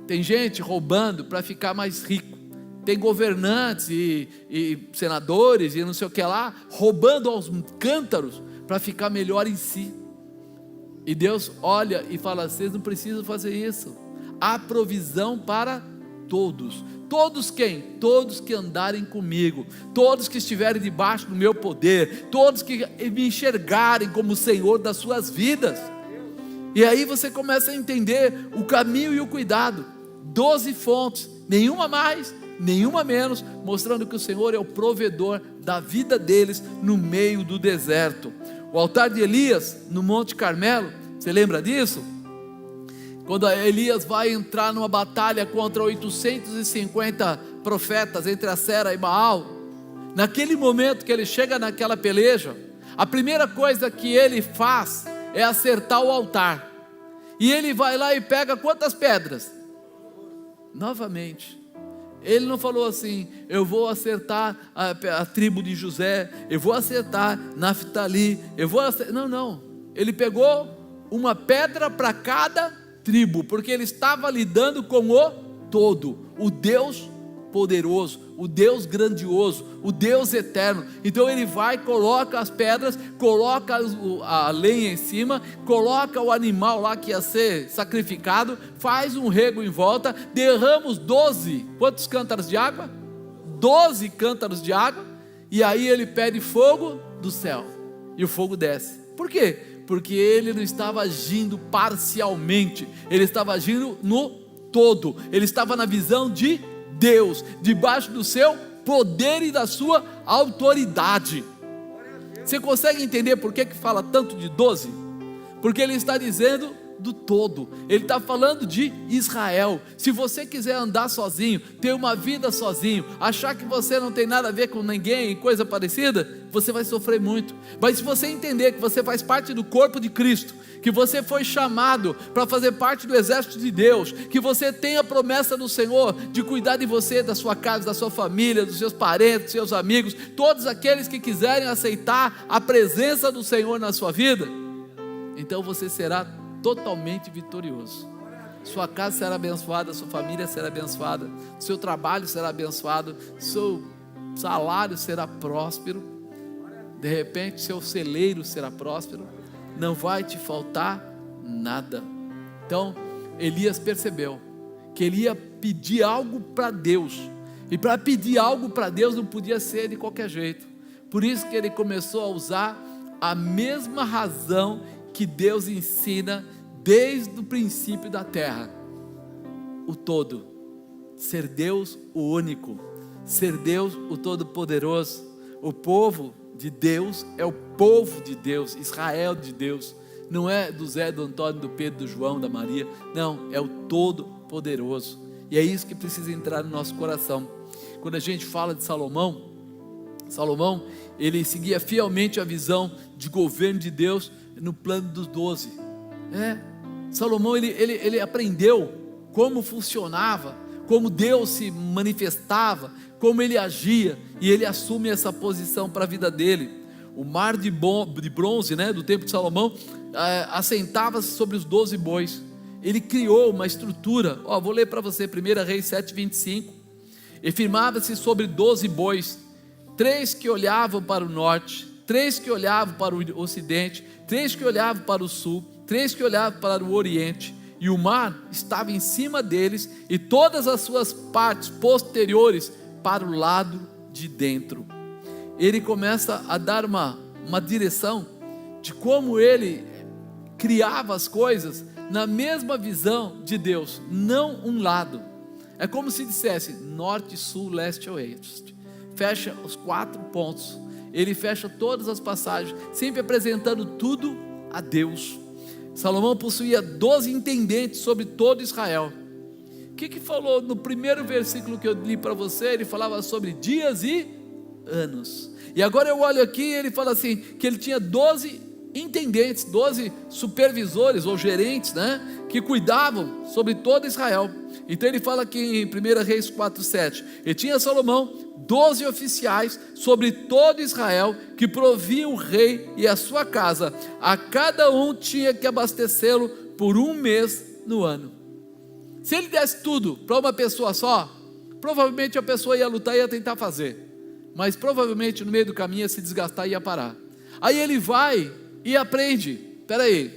Tem gente roubando para ficar mais rico, tem governantes e senadores e não sei o que lá, roubando aos cântaros para ficar melhor em si. E Deus olha e fala: vocês não precisam fazer isso, há provisão para todos. Todos quem? Todos que andarem comigo, todos que estiverem debaixo do meu poder, todos que me enxergarem como o Senhor das suas vidas. E aí você começa a entender o caminho e o cuidado. 12 fontes, nenhuma mais, nenhuma menos, mostrando que o Senhor é o provedor da vida deles no meio do deserto. O altar de Elias no Monte Carmelo, você lembra disso? Quando Elias vai entrar numa batalha contra 850 profetas entre Acera e Baal, naquele momento que ele chega naquela peleja, a primeira coisa que ele faz é acertar o altar, e ele vai lá e pega quantas pedras? Novamente, ele não falou assim: eu vou acertar a tribo de José, eu vou acertar Naftali, não, ele pegou uma pedra para cada tribo, porque ele estava lidando com o todo, o Deus poderoso, o Deus grandioso, o Deus eterno. Então ele vai, coloca as pedras, coloca a lenha em cima, coloca o animal lá que ia ser sacrificado, faz um rego em volta, derrama os 12, quantos cântaros de água? 12 cântaros de água, e aí ele pede fogo do céu, e o fogo desce. Por quê? Porque ele não estava agindo parcialmente, ele estava agindo no todo, ele estava na visão de Deus, debaixo do seu poder e da sua autoridade. Você consegue entender por que fala tanto de 12? Porque ele está dizendo do todo, ele está falando de Israel. Se você quiser andar sozinho, ter uma vida sozinho, achar que você não tem nada a ver com ninguém, coisa parecida, você vai sofrer muito. Mas se você entender que você faz parte do corpo de Cristo, que você foi chamado para fazer parte do exército de Deus, que você tem a promessa do Senhor de cuidar de você, da sua casa, da sua família, dos seus parentes, dos seus amigos, todos aqueles que quiserem aceitar a presença do Senhor na sua vida, então você será totalmente vitorioso. Sua casa será abençoada, sua família será abençoada, seu trabalho será abençoado, seu salário será próspero, de repente seu celeiro será próspero, não vai te faltar nada. Então Elias percebeu que ele ia pedir algo para Deus, e para pedir algo para Deus não podia ser de qualquer jeito. Por isso que ele começou a usar a mesma razão que Deus ensina desde o princípio da terra: o todo, ser Deus o único, ser Deus o todo-poderoso. O povo de Deus é o povo de Deus, Israel de Deus, não é do Zé, do Antônio, do Pedro, do João, da Maria, não, é o todo-poderoso. E é isso que precisa entrar no nosso coração. Quando a gente fala de Salomão, ele seguia fielmente a visão de governo de Deus no plano dos 12. Salomão ele aprendeu como funcionava, como Deus se manifestava, como ele agia, e ele assume essa posição para a vida dele. O mar de bronze, do tempo de Salomão, assentava-se sobre os 12 bois. Ele criou uma estrutura. Vou ler para você 1 Reis 7:25. e firmava-se sobre 12 bois, 3 que olhavam para o norte, 3 que olhavam para o ocidente, 3 que olhavam para o sul, 3 que olhavam para o oriente, e o mar estava em cima deles, e todas as suas partes posteriores para o lado de dentro. Ele começa a dar uma direção de como ele criava as coisas na mesma visão de Deus, não um lado. É como se dissesse norte, sul, leste, oeste. Fecha os 4 pontos. Ele fecha todas as passagens, sempre apresentando tudo a Deus. Salomão possuía 12 intendentes sobre todo Israel. O que falou no primeiro versículo que eu li para você? Ele falava sobre dias e anos. E agora eu olho aqui, ele fala assim, que ele tinha 12 intendentes, 12 supervisores ou gerentes, né, que cuidavam sobre todo Israel. Então ele fala aqui em 1 Reis 4:7, e tinha Salomão 12 oficiais sobre todo Israel, que proviam o rei e a sua casa, a cada um tinha que abastecê-lo por 1 mês no ano. Se ele desse tudo para uma pessoa só, provavelmente a pessoa ia lutar e ia tentar fazer, mas provavelmente no meio do caminho ia se desgastar e ia parar. Aí ele vai e aprende, peraí,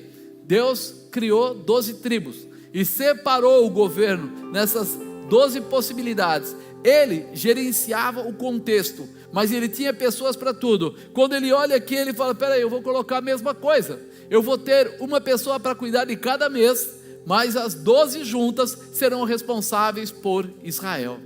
Deus criou 12 tribos e separou o governo nessas 12 possibilidades. Ele gerenciava o contexto, mas ele tinha pessoas para tudo. Quando ele olha aqui, ele fala, peraí, eu vou colocar a mesma coisa, eu vou ter uma pessoa para cuidar de cada mês, mas as 12 juntas serão responsáveis por Israel.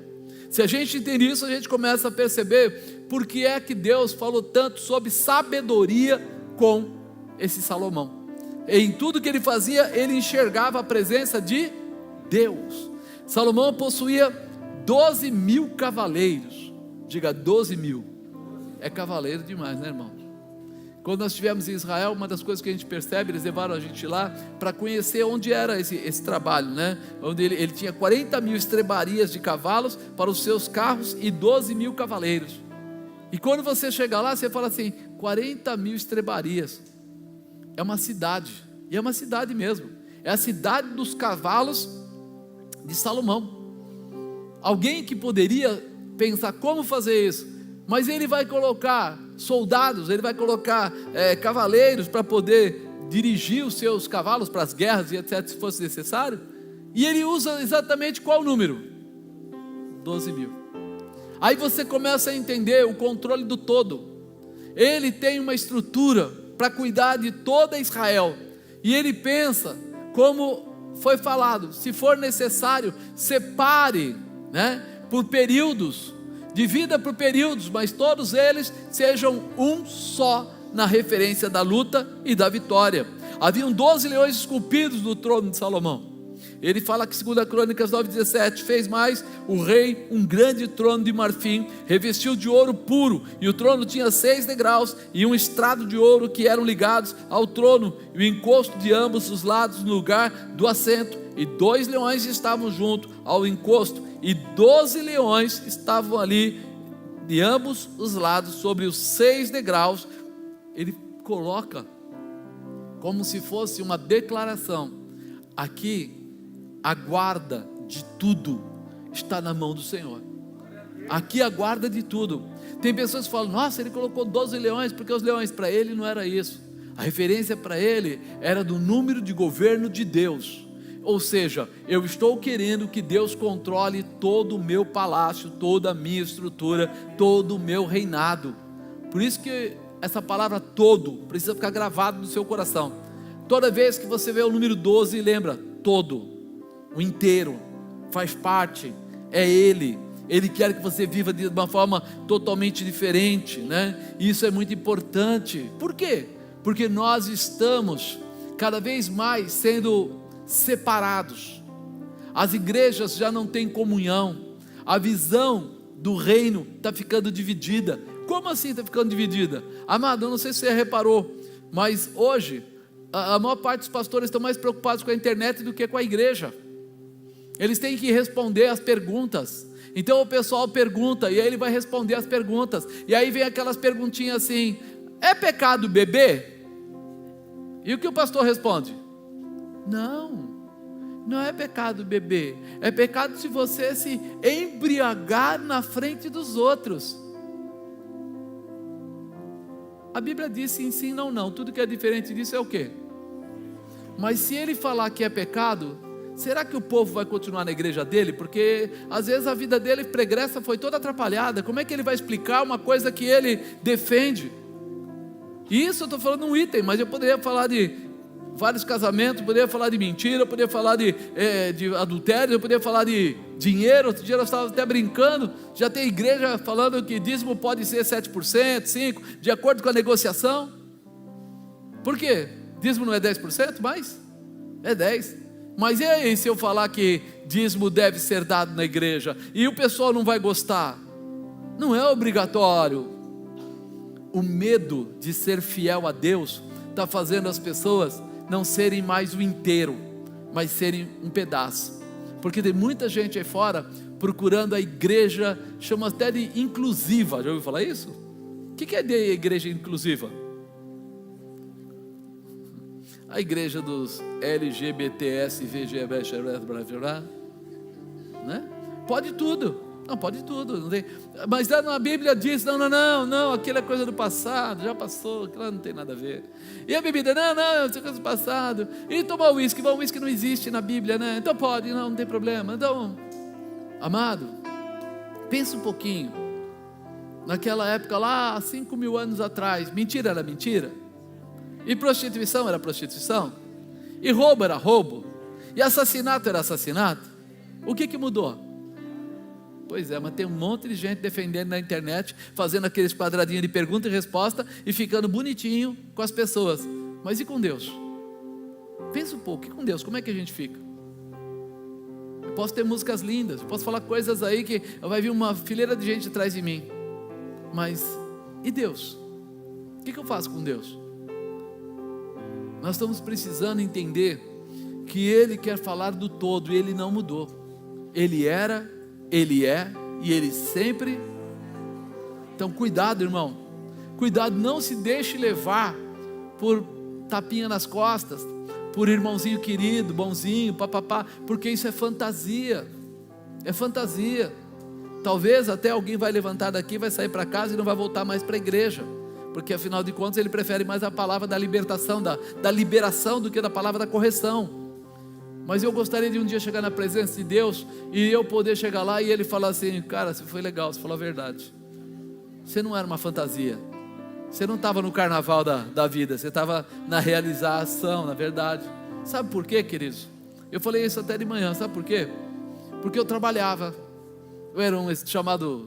Se a gente entende isso, a gente começa a perceber por que é que Deus falou tanto sobre sabedoria com esse Salomão. Em tudo que ele fazia, ele enxergava a presença de Deus. Salomão possuía 12.000 cavaleiros. Diga 12.000. É cavaleiro demais, né, irmão? Quando nós estivemos em Israel, uma das coisas que a gente percebe, eles levaram a gente lá para conhecer onde era esse trabalho, né? Onde ele tinha 40.000 estrebarias de cavalos para os seus carros e 12.000 cavaleiros. E quando você chega lá, você fala assim, 40.000 estrebarias. É uma cidade, e é uma cidade mesmo. É a cidade dos cavalos de Salomão. Alguém que poderia pensar como fazer isso, mas ele vai colocar soldados, ele vai colocar cavaleiros para poder dirigir os seus cavalos para as guerras e etc, se fosse necessário. E ele usa exatamente qual número? 12.000. Aí você começa a entender o controle do todo. Ele tem uma estrutura para cuidar de toda Israel, e ele pensa, como foi falado, se for necessário, separe, né, por períodos, divida por períodos, mas todos eles sejam um só na referência da luta e da vitória. Haviam 12 leões esculpidos no trono de Salomão. Ele fala que 2 Crônicas 9:17, fez mais o rei um grande trono de marfim, revestiu de ouro puro, e o trono tinha 6 degraus, e um estrado de ouro que eram ligados ao trono, e o encosto de ambos os lados no lugar do assento, e 2 leões estavam junto ao encosto, e 12 leões estavam ali de ambos os lados, sobre os 6 degraus. Ele coloca como se fosse uma declaração, aqui a guarda de tudo está na mão do Senhor. Aqui a guarda de tudo. Tem pessoas que falam, nossa, ele colocou 12 leões, porque os leões para ele não era isso. A referência para ele era do número de governo de Deus. Ou seja, eu estou querendo que Deus controle todo o meu palácio, toda a minha estrutura, todo o meu reinado. Por isso que essa palavra todo precisa ficar gravado no seu coração. Toda vez que você vê o número 12, lembra, todo, o inteiro, faz parte, é Ele. Ele quer que você viva de uma forma totalmente diferente, né? Isso é muito importante. Por quê? Porque nós estamos cada vez mais sendo separados. As igrejas já não têm comunhão. A visão do reino está ficando dividida. Como assim está ficando dividida? Amado, eu não sei se você reparou, mas hoje a maior parte dos pastores estão mais preocupados com a internet do que com a igreja. Eles têm que responder as perguntas. Então o pessoal pergunta, e aí ele vai responder as perguntas, e aí vem aquelas perguntinhas assim, é pecado beber? E o que o pastor responde? Não. Não é pecado beber, é pecado se você se embriagar na frente dos outros. A Bíblia diz sim, sim, não, não. Tudo que é diferente disso é o quê? Mas se ele falar que é pecado, será que o povo vai continuar na igreja dele? Porque às vezes a vida dele pregressa foi toda atrapalhada. Como é que ele vai explicar uma coisa que ele defende? Isso eu estou falando um item, mas eu poderia falar de vários casamentos, eu poderia falar de mentira, eu poderia falar de adultério, eu poderia falar de dinheiro. Outro dia nós estávamos até brincando, já tem igreja falando que dízimo pode ser 7%, 5%, de acordo com a negociação. Por quê? Dízimo não é 10% mais? É 10%. Mas e aí se eu falar que dízimo deve ser dado na igreja e o pessoal não vai gostar? Não é obrigatório. O medo de ser fiel a Deus está fazendo as pessoas não serem mais o inteiro, mas serem um pedaço. Porque tem muita gente aí fora procurando a igreja, chama até de inclusiva. Já ouviu falar isso? O que é de igreja inclusiva? A igreja dos LGBTS, né? Pode tudo. Não, pode tudo, não tem. Mas na Bíblia diz, não, aquilo é coisa do passado, já passou, aquilo não tem nada a ver. E a bebida, não, isso é coisa do passado. E tomar uísque, bom, uísque não existe na Bíblia, né? Então pode, não tem problema. Então, amado, pensa um pouquinho. Naquela época lá, 5.000 anos atrás, mentira era mentira? E prostituição era prostituição? E roubo era roubo? E assassinato era assassinato? O que mudou? Pois é, mas tem um monte de gente defendendo na internet, fazendo aqueles quadradinhos de pergunta e resposta e ficando bonitinho com as pessoas. Mas e com Deus? Pensa um pouco, e com Deus, como é que a gente fica? Eu posso ter músicas lindas, eu posso falar coisas aí que vai vir uma fileira de gente atrás de mim. Mas, e Deus? O que eu faço com Deus? Nós estamos precisando entender que Ele quer falar do todo e Ele não mudou. Ele era, Ele é e Ele sempre. Então cuidado, irmão, cuidado, não se deixe levar por tapinha nas costas, por irmãozinho querido, bonzinho, papapá, porque isso é fantasia. É fantasia. Talvez até alguém vai levantar daqui, vai sair para casa e não vai voltar mais para a igreja, porque afinal de contas ele prefere mais a palavra da libertação, da liberação, do que da palavra da correção. Mas eu gostaria de um dia chegar na presença de Deus e eu poder chegar lá e Ele falar assim: cara, você foi legal, você falou a verdade, você não era uma fantasia, você não estava no carnaval da vida, você estava na realização, na verdade. Sabe por quê, queridos? Eu falei isso até de manhã, sabe por quê? Porque eu trabalhava, eu era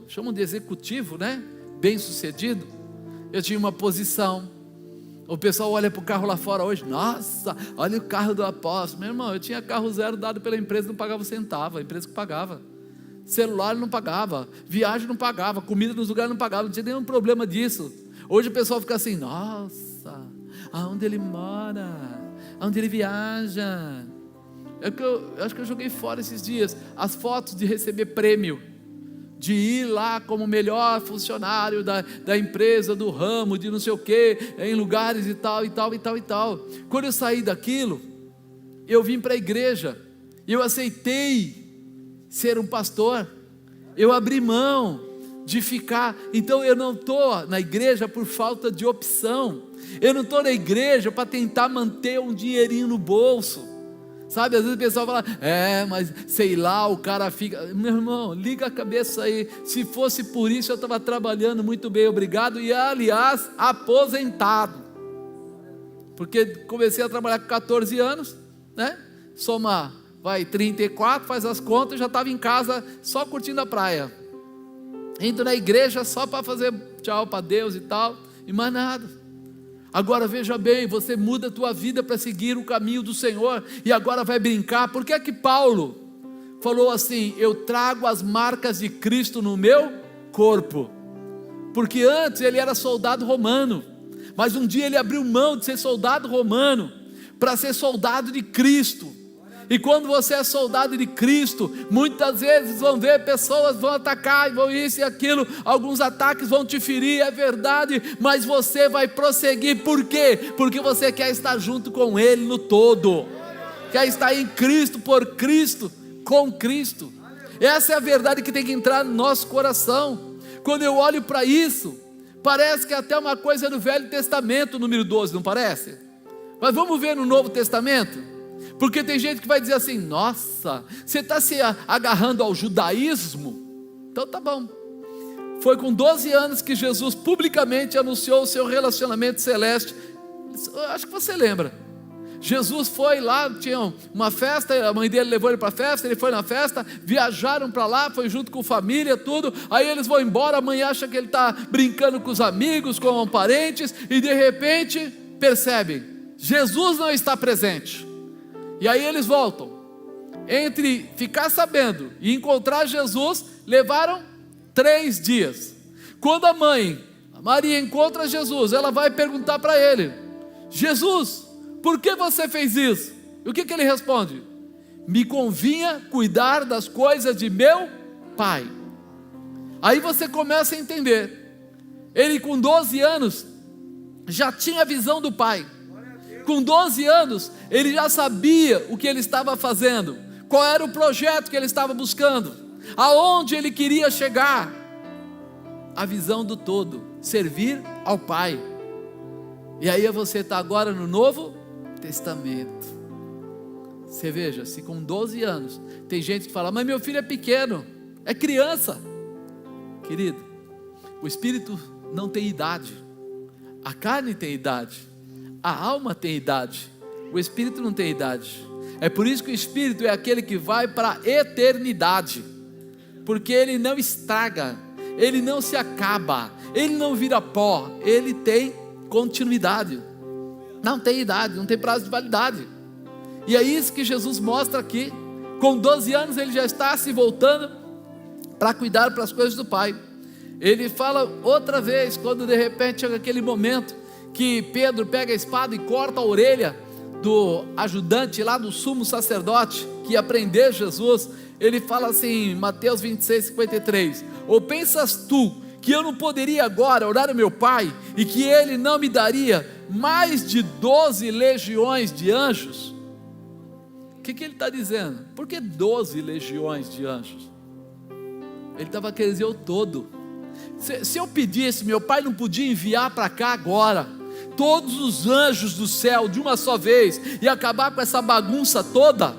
chamam de executivo, né? Bem sucedido. Eu tinha uma posição. O pessoal olha para o carro lá fora hoje, nossa, olha o carro do apóstolo. Meu irmão, eu tinha carro zero dado pela empresa, não pagava um centavo, a empresa que pagava. Celular não pagava, viagem não pagava, comida nos lugares não pagava, não tinha nenhum problema disso. Hoje o pessoal fica assim, nossa, aonde ele mora, aonde ele viaja. Eu acho que eu joguei fora esses dias as fotos de receber prêmio, de ir lá como melhor funcionário da empresa, do ramo, de não sei o que, em lugares e tal. Quando eu saí daquilo, eu vim para a igreja, eu aceitei ser um pastor, eu abri mão de ficar. Então eu não estou na igreja por falta de opção, eu não estou na igreja para tentar manter um dinheirinho no bolso. Sabe, às vezes o pessoal fala, mas sei lá, o cara fica. Meu irmão, liga a cabeça aí. Se fosse por isso eu estava trabalhando muito bem, obrigado. E aliás, aposentado. Porque comecei a trabalhar com 14 anos, né? Soma, 34, faz as contas, já estava em casa só curtindo a praia, indo na igreja só para fazer tchau para Deus e tal, e mais nada. Agora veja bem, você muda a tua vida para seguir o caminho do Senhor, e agora vai brincar. Por que é que Paulo falou assim, eu trago as marcas de Cristo no meu corpo? Porque antes ele era soldado romano, mas um dia ele abriu mão de ser soldado romano, para ser soldado de Cristo. E quando você é soldado de Cristo, muitas vezes vão ver pessoas, vão atacar, vão isso e aquilo, alguns ataques vão te ferir, é verdade, mas você vai prosseguir. Por quê? Porque você quer estar junto com Ele no todo. quer estar em Cristo, por Cristo, com Cristo. Essa é a verdade que tem que entrar no nosso coração. Quando eu olho para isso, parece que é até uma coisa do Velho Testamento, número 12, não parece? Mas vamos ver no Novo Testamento, porque tem gente que vai dizer assim: nossa, você está se agarrando ao judaísmo? Então tá bom. Foi com 12 anos que Jesus publicamente anunciou o seu relacionamento celeste. Eu acho que você lembra. Jesus foi lá, tinha uma festa, a mãe dele levou ele para a festa, ele foi na festa, viajaram para lá, foi junto com família, tudo. Aí eles vão embora, a mãe acha que ele está brincando com os amigos, com parentes, e de repente percebem, Jesus não está presente. E aí eles voltam. Entre ficar sabendo e encontrar Jesus, levaram 3 dias. Quando a mãe, a Maria, encontra Jesus, ela vai perguntar para ele: Jesus, por que você fez isso? E o que ele responde? Me convinha cuidar das coisas de meu pai. Aí você começa a entender. Ele com 12 anos já tinha a visão do pai. Com 12 anos ele já sabia o que ele estava fazendo, qual era o projeto que ele estava buscando, aonde ele queria chegar. A visão do todo, servir ao pai. E aí você está agora no Novo Testamento. Você veja, se com 12 anos tem gente que fala: mas meu filho é pequeno, é criança. Querido, o espírito não tem idade, a carne tem idade, a alma tem idade, o espírito não tem idade. É por isso que o espírito é aquele que vai para a eternidade, porque ele não estraga, ele não se acaba, ele não vira pó, ele tem continuidade, não tem idade, não tem prazo de validade. E é isso que Jesus mostra aqui. Com 12 anos ele já está se voltando para cuidar para as coisas do Pai. Ele fala outra vez, quando de repente chega aquele momento que Pedro pega a espada e corta a orelha do ajudante lá do sumo sacerdote que ia prender Jesus. Ele fala assim, Mateus 26:53: ou pensas tu que eu não poderia agora orar ao meu Pai, e que Ele não me daria mais de 12 legiões de anjos? O que ele está dizendo? Por que 12 legiões de anjos? Ele estava querendo dizer o todo. Se eu pedisse, meu Pai não podia enviar para cá agora todos os anjos do céu de uma só vez, e acabar com essa bagunça toda?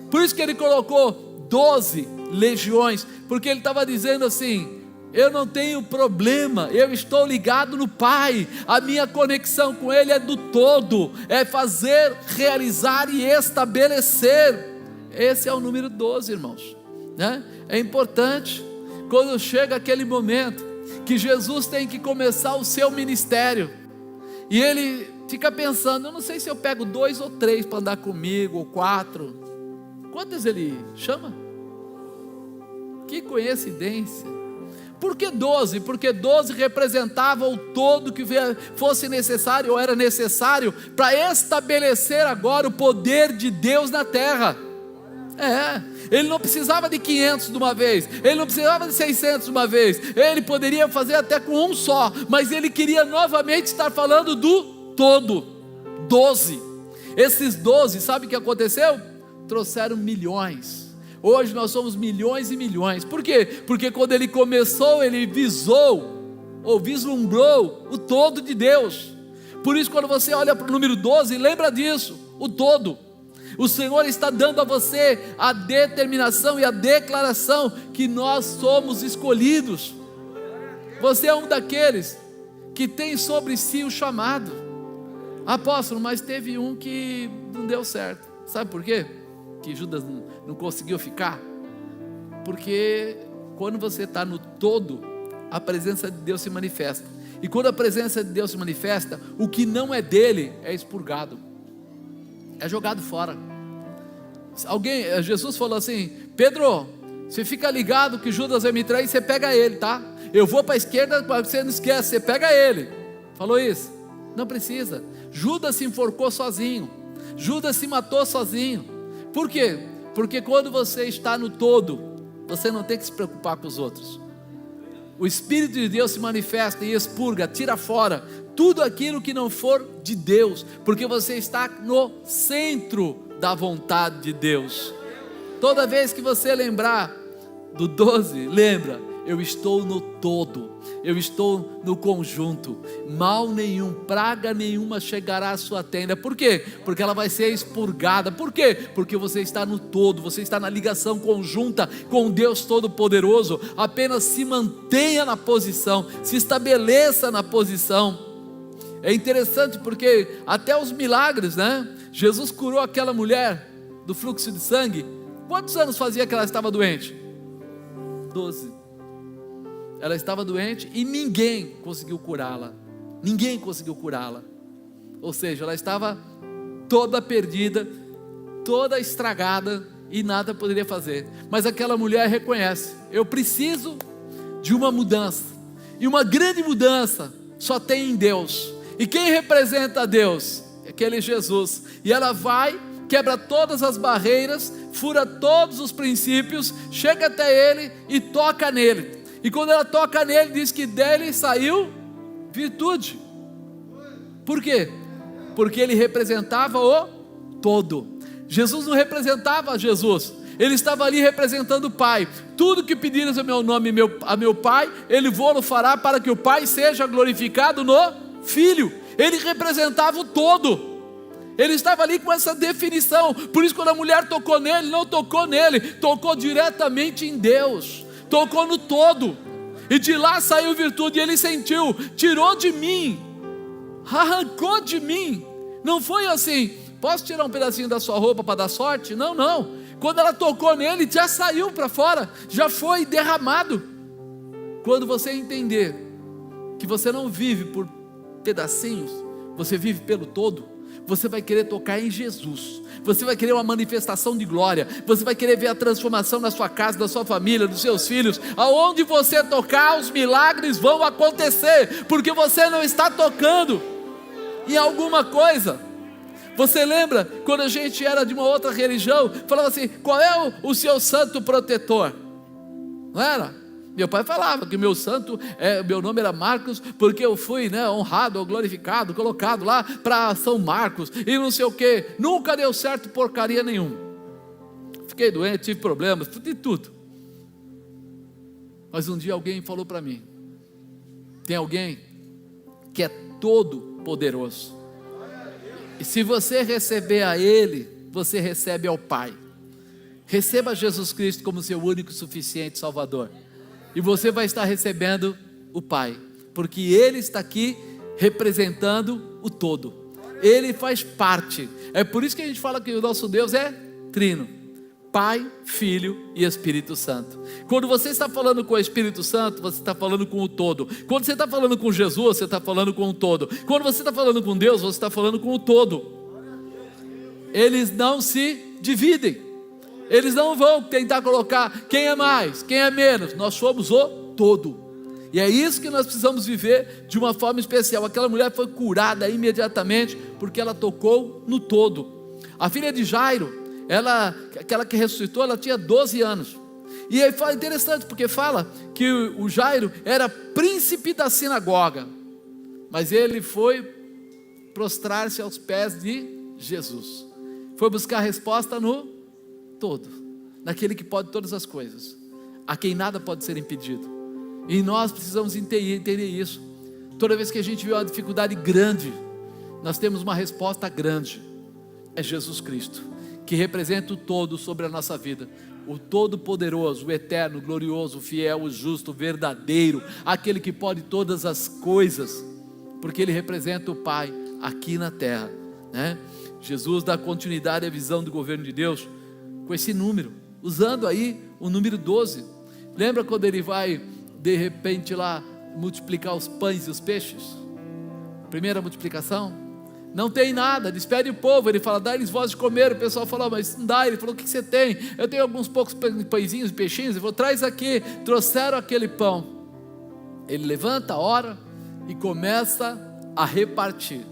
Por isso que ele colocou 12 legiões, porque ele estava dizendo assim: eu não tenho problema, eu estou ligado no Pai, a minha conexão com Ele é do todo, é fazer, realizar e estabelecer. Esse é o número 12, irmãos, né? É importante, quando chega aquele momento que Jesus tem que começar o seu ministério, e ele fica pensando: eu não sei se eu pego 2 ou 3 para andar comigo, ou 4, quantas ele chama? Que coincidência! Por que 12? Porque 12 representava o todo que fosse necessário, ou era necessário, para estabelecer agora o poder de Deus na terra. Ele não precisava de 500 de uma vez, ele não precisava de 600 de uma vez, ele poderia fazer até com um só, mas ele queria novamente estar falando do todo. 12, esses 12, sabe o que aconteceu? Trouxeram milhões. Hoje nós somos milhões e milhões. Por quê? Porque quando ele começou, ele vislumbrou o todo de Deus. Por isso, quando você olha para o número 12, lembra disso, o todo. O Senhor está dando a você a determinação e a declaração que nós somos escolhidos. Você é um daqueles que tem sobre si o chamado. Apóstolo, mas teve um que não deu certo. Sabe por quê? Que Judas não conseguiu ficar? Porque quando você está no todo, a presença de Deus se manifesta. E quando a presença de Deus se manifesta, o que não é dele é expurgado, é jogado fora. Jesus falou assim: Pedro, você fica ligado que Judas vai me trair, você pega ele, tá? Eu vou para a esquerda, você não esquece, você pega ele. Falou isso? Não precisa. Judas se enforcou sozinho, Judas se matou sozinho. Por quê? Porque quando você está no todo, você não tem que se preocupar com os outros. O Espírito de Deus se manifesta e expurga, tira fora tudo aquilo que não for de Deus, porque você está no centro da vontade de Deus. Toda vez que você lembrar do 12, lembra, eu estou no todo, eu estou no conjunto, mal nenhum, praga nenhuma chegará à sua tenda. Por quê? Porque ela vai ser expurgada. Por quê? Porque você está no todo, você está na ligação conjunta com Deus Todo-Poderoso. Apenas se mantenha na posição, se estabeleça na posição. É interessante porque até os milagres, né? Jesus curou aquela mulher do fluxo de sangue. Quantos anos fazia que ela estava doente? 12. Ela estava doente e ninguém conseguiu curá-la. Ninguém conseguiu curá-la. Ou seja, ela estava toda perdida, toda estragada e nada poderia fazer. Mas aquela mulher reconhece: eu preciso de uma mudança. E uma grande mudança só tem em Deus. E quem representa a Deus? É aquele Jesus. E ela vai, quebra todas as barreiras, fura todos os princípios, chega até ele e toca nele. E quando ela toca nele, diz que dele saiu virtude. Por quê? Porque ele representava o todo. Jesus não representava Jesus, ele estava ali representando o Pai. Tudo que pedires a meu nome, a meu Pai, ele vou-lo fará, para que o Pai seja glorificado no Filho. Ele representava o todo. Ele estava ali com essa definição. Por isso, quando a mulher tocou nele, não tocou nele, tocou diretamente em Deus, tocou no todo, e de lá saiu virtude. E ele sentiu, tirou de mim, arrancou de mim. Não foi assim: posso tirar um pedacinho da sua roupa para dar sorte? Não, não. Quando ela tocou nele, já saiu para fora, já foi derramado. Quando você entender que você não vive por pedacinhos, você vive pelo todo, você vai querer tocar em Jesus, você vai querer uma manifestação de glória, você vai querer ver a transformação na sua casa, na sua família, dos seus filhos. Aonde você tocar, os milagres vão acontecer, porque você não está tocando em alguma coisa. Você lembra quando a gente era de uma outra religião, falava assim: qual é o seu santo protetor? Não era? Meu pai falava que meu nome era Marcos, porque eu fui, né, honrado ou glorificado, colocado lá para São Marcos, e não sei o que. Nunca deu certo porcaria nenhuma. Fiquei doente, tive problemas, de tudo. Mas um dia alguém falou para mim: tem alguém que é todo poderoso, e se você receber a Ele, você recebe ao Pai. Receba Jesus Cristo como seu único e suficiente Salvador, e você vai estar recebendo o Pai, porque Ele está aqui representando o todo. Ele faz parte. É por isso que a gente fala que o nosso Deus é trino: Pai, Filho e Espírito Santo. Quando você está falando com o Espírito Santo, você está falando com o todo. Quando você está falando com Jesus, você está falando com o todo. Quando você está falando com Deus, você está falando com o todo. Eles não se dividem. Eles não vão tentar colocar quem é mais, quem é menos. Nós somos o todo. E é isso que nós precisamos viver de uma forma especial. Aquela mulher foi curada imediatamente, porque ela tocou no todo. A filha de Jairo, aquela que ressuscitou, ela tinha 12 anos. E aí é interessante, porque fala que o Jairo era príncipe da sinagoga, mas ele foi prostrar-se aos pés de Jesus. Foi buscar resposta no todo, naquele que pode todas as coisas, a quem nada pode ser impedido. E nós precisamos entender isso. Toda vez que a gente vê uma dificuldade grande, nós temos uma resposta grande: é Jesus Cristo, que representa o todo sobre a nossa vida, o todo-poderoso, o eterno, o glorioso, o fiel, o justo, o verdadeiro, aquele que pode todas as coisas, porque Ele representa o Pai aqui na terra, né? Jesus dá continuidade à visão do governo de Deus com esse número, usando aí o número 12. Lembra quando Ele vai de repente lá multiplicar os pães e os peixes? Primeira multiplicação, não tem nada, despede o povo. Ele fala: dá-lhes voz de comer. O pessoal falou: mas não dá. Ele falou: o que você tem? Eu tenho alguns poucos pãezinhos e peixinhos. Ele falou: traz aqui. Trouxeram aquele pão. Ele levanta, ora e começa a repartir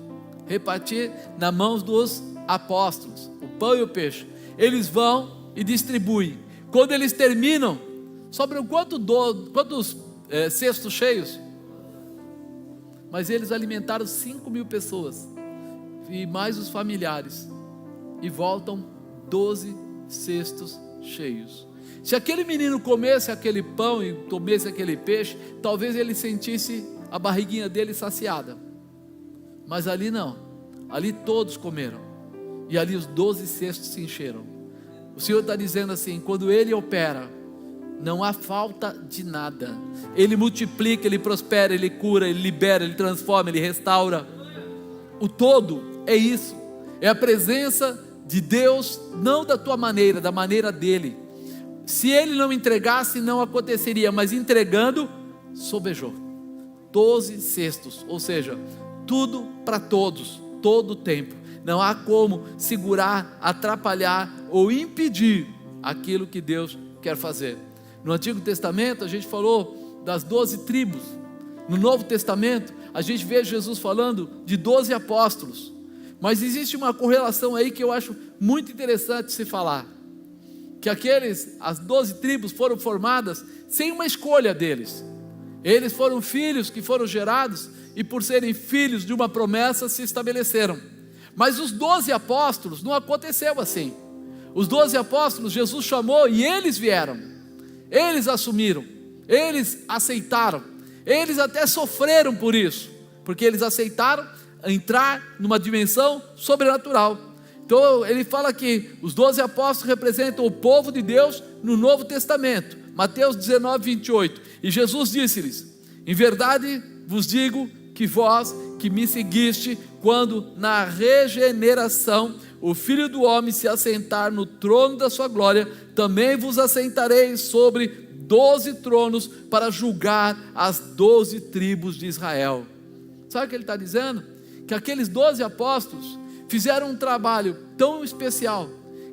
na mãos dos apóstolos, o pão e o peixe. Eles vão e distribuem. Quando eles terminam, sobram quantos cestos cheios? Mas eles alimentaram 5.000 pessoas, e mais os familiares, e voltam 12 cestos cheios. Se aquele menino comesse aquele pão e comesse aquele peixe, talvez ele sentisse a barriguinha dele saciada. Mas ali não, ali todos comeram, e ali os 12 cestos se encheram. O Senhor está dizendo assim: quando Ele opera, não há falta de nada. Ele multiplica, Ele prospera, Ele cura, Ele libera, Ele transforma, Ele restaura. O todo é isso, é a presença de Deus, não da tua maneira, da maneira dEle. Se Ele não entregasse, não aconteceria, mas entregando, sobejou. 12 cestos, ou seja, tudo para todos, todo o tempo. Não há como segurar, atrapalhar ou impedir aquilo que Deus quer fazer. No Antigo Testamento a gente falou das 12 tribos. No Novo Testamento a gente vê Jesus falando de 12 apóstolos. Mas existe uma correlação aí que eu acho muito interessante se falar. Que as 12 tribos foram formadas sem uma escolha deles. Eles foram filhos que foram gerados e por serem filhos de uma promessa se estabeleceram. Mas os 12 apóstolos não aconteceu assim. Os 12 apóstolos Jesus chamou e eles vieram. Eles assumiram, eles aceitaram, eles até sofreram por isso, porque eles aceitaram entrar numa dimensão sobrenatural. Então ele fala que os 12 apóstolos representam o povo de Deus no Novo Testamento. Mateus 19, 28. E Jesus disse-lhes: em verdade vos digo que vós que me seguiste, quando na regeneração o Filho do Homem se assentar no trono da sua glória, também vos assentareis sobre 12 tronos para julgar as 12 tribos de Israel. Sabe o que ele está dizendo? Que aqueles 12 apóstolos fizeram um trabalho tão especial,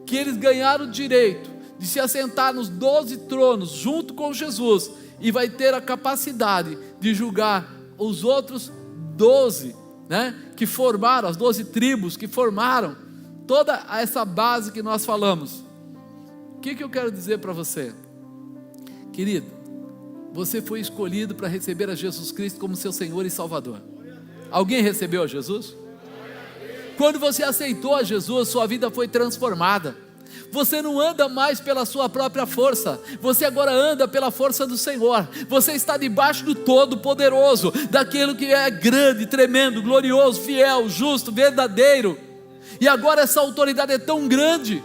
que eles ganharam o direito de se assentar nos 12 tronos junto com Jesus, e vai ter a capacidade de julgar os outros 12, que formaram, as 12 tribos que formaram toda essa base que nós falamos. O que eu quero dizer para você? Querido, você foi escolhido para receber a Jesus Cristo como seu Senhor e Salvador. Alguém recebeu a Jesus? Quando você aceitou a Jesus, sua vida foi transformada. Você não anda mais pela sua própria força, você agora anda pela força do Senhor. Você está debaixo do Todo-Poderoso, daquilo que é grande, tremendo, glorioso, fiel, justo, verdadeiro. E agora essa autoridade é tão grande,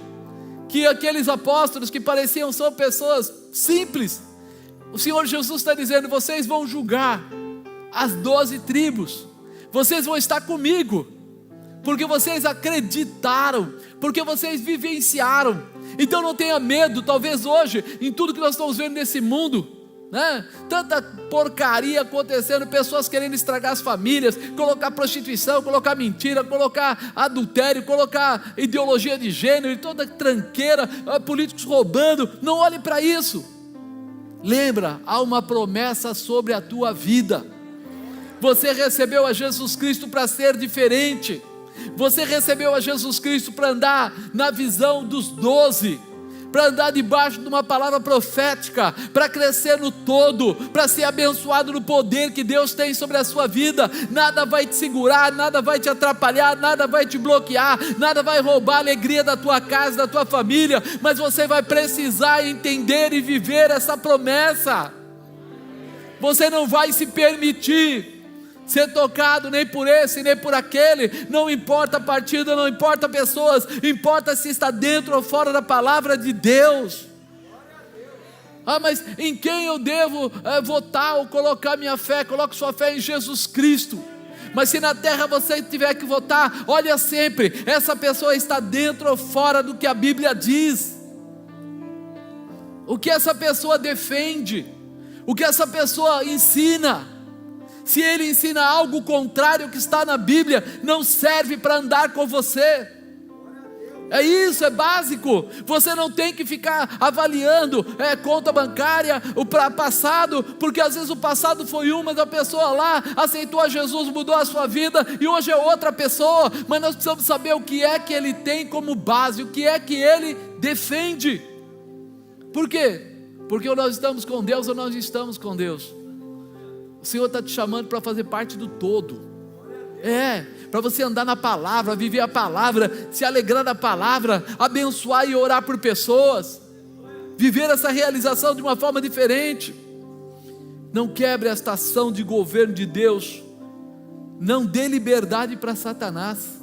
que aqueles apóstolos que pareciam só pessoas simples, o Senhor Jesus está dizendo: vocês vão julgar as 12 tribos, vocês vão estar comigo, porque vocês acreditaram, porque vocês vivenciaram. Então não tenha medo. Talvez hoje, em tudo que nós estamos vendo nesse mundo, tanta porcaria acontecendo, pessoas querendo estragar as famílias, colocar prostituição, colocar mentira, colocar adultério, colocar ideologia de gênero, e toda tranqueira, políticos roubando. Não olhe para isso. Lembra, há uma promessa sobre a tua vida. Você recebeu a Jesus Cristo para ser diferente. Você recebeu a Jesus Cristo para andar na visão dos 12, para andar debaixo de uma palavra profética, para crescer no todo, para ser abençoado no poder que Deus tem sobre a sua vida. Nada vai te segurar, nada vai te atrapalhar, nada vai te bloquear, nada vai roubar a alegria da tua casa, da tua família, mas você vai precisar entender e viver essa promessa. Você não vai se permitir ser tocado nem por esse, nem por aquele. Não importa partido, não importa pessoas, importa se está dentro ou fora da palavra de Deus. Mas em quem eu devo votar ou colocar minha fé? Coloque sua fé em Jesus Cristo. Mas se na terra você tiver que votar, olha sempre, essa pessoa está dentro ou fora do que a Bíblia diz. O que essa pessoa defende, o que essa pessoa ensina. Se ele ensina algo contrário ao que está na Bíblia, não serve para andar com você. É isso, é básico. Você não tem que ficar avaliando conta bancária, o passado, porque às vezes o passado foi uma, mas a pessoa lá aceitou a Jesus, mudou a sua vida e hoje é outra pessoa. Mas nós precisamos saber o que é que ele tem como base, o que é que ele defende. Por quê? Porque nós estamos com Deus ou nós estamos com Deus. O Senhor está te chamando para fazer parte do todo. Para você andar na palavra, viver a palavra, se alegrar da palavra, abençoar e orar por pessoas, viver essa realização de uma forma diferente. Não quebre esta ação de governo de Deus, não dê liberdade para Satanás.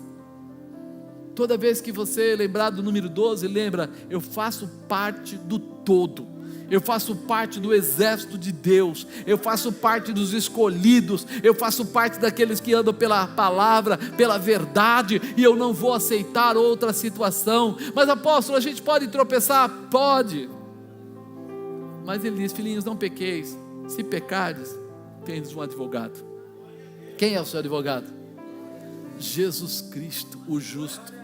Toda vez que você lembrar do número 12, lembra, eu faço parte do todo. Eu faço parte do exército de Deus, eu faço parte dos escolhidos, eu faço parte daqueles que andam pela palavra, pela verdade, e eu não vou aceitar outra situação. Mas apóstolo, a gente pode tropeçar? Pode. Mas ele diz, filhinhos, não pequeis, se pecardes, tendes um advogado. Quem é o seu advogado? Jesus Cristo, o justo.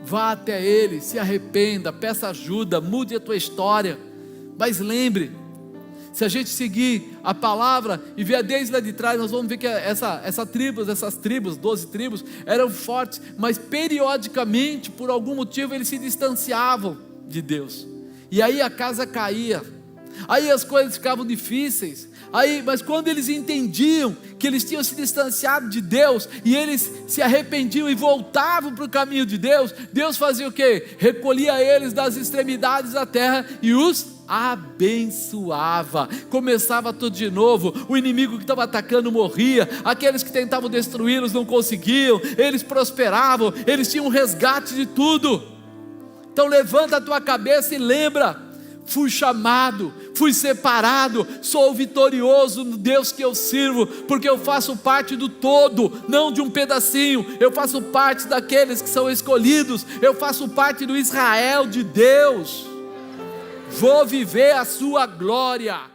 Vá até Ele, se arrependa, peça ajuda, mude a tua história. Mas lembre, se a gente seguir a palavra e ver desde lá de trás, nós vamos ver que essas tribos, 12 tribos, eram fortes, mas periodicamente, por algum motivo, eles se distanciavam de Deus. E aí a casa caía, aí as coisas ficavam difíceis. Mas quando eles entendiam que eles tinham se distanciado de Deus, e eles se arrependiam e voltavam para o caminho de Deus, Deus fazia o quê? Recolhia eles das extremidades da terra e os abençoava. Começava tudo de novo. O inimigo que estava atacando morria, aqueles que tentavam destruí-los não conseguiam, eles prosperavam, eles tinham um resgate de tudo. Então levanta a tua cabeça e lembra, fui chamado, fui separado, sou vitorioso no Deus que eu sirvo, porque eu faço parte do todo, não de um pedacinho. Eu faço parte daqueles que são escolhidos, eu faço parte do Israel de Deus. Vou viver a sua glória.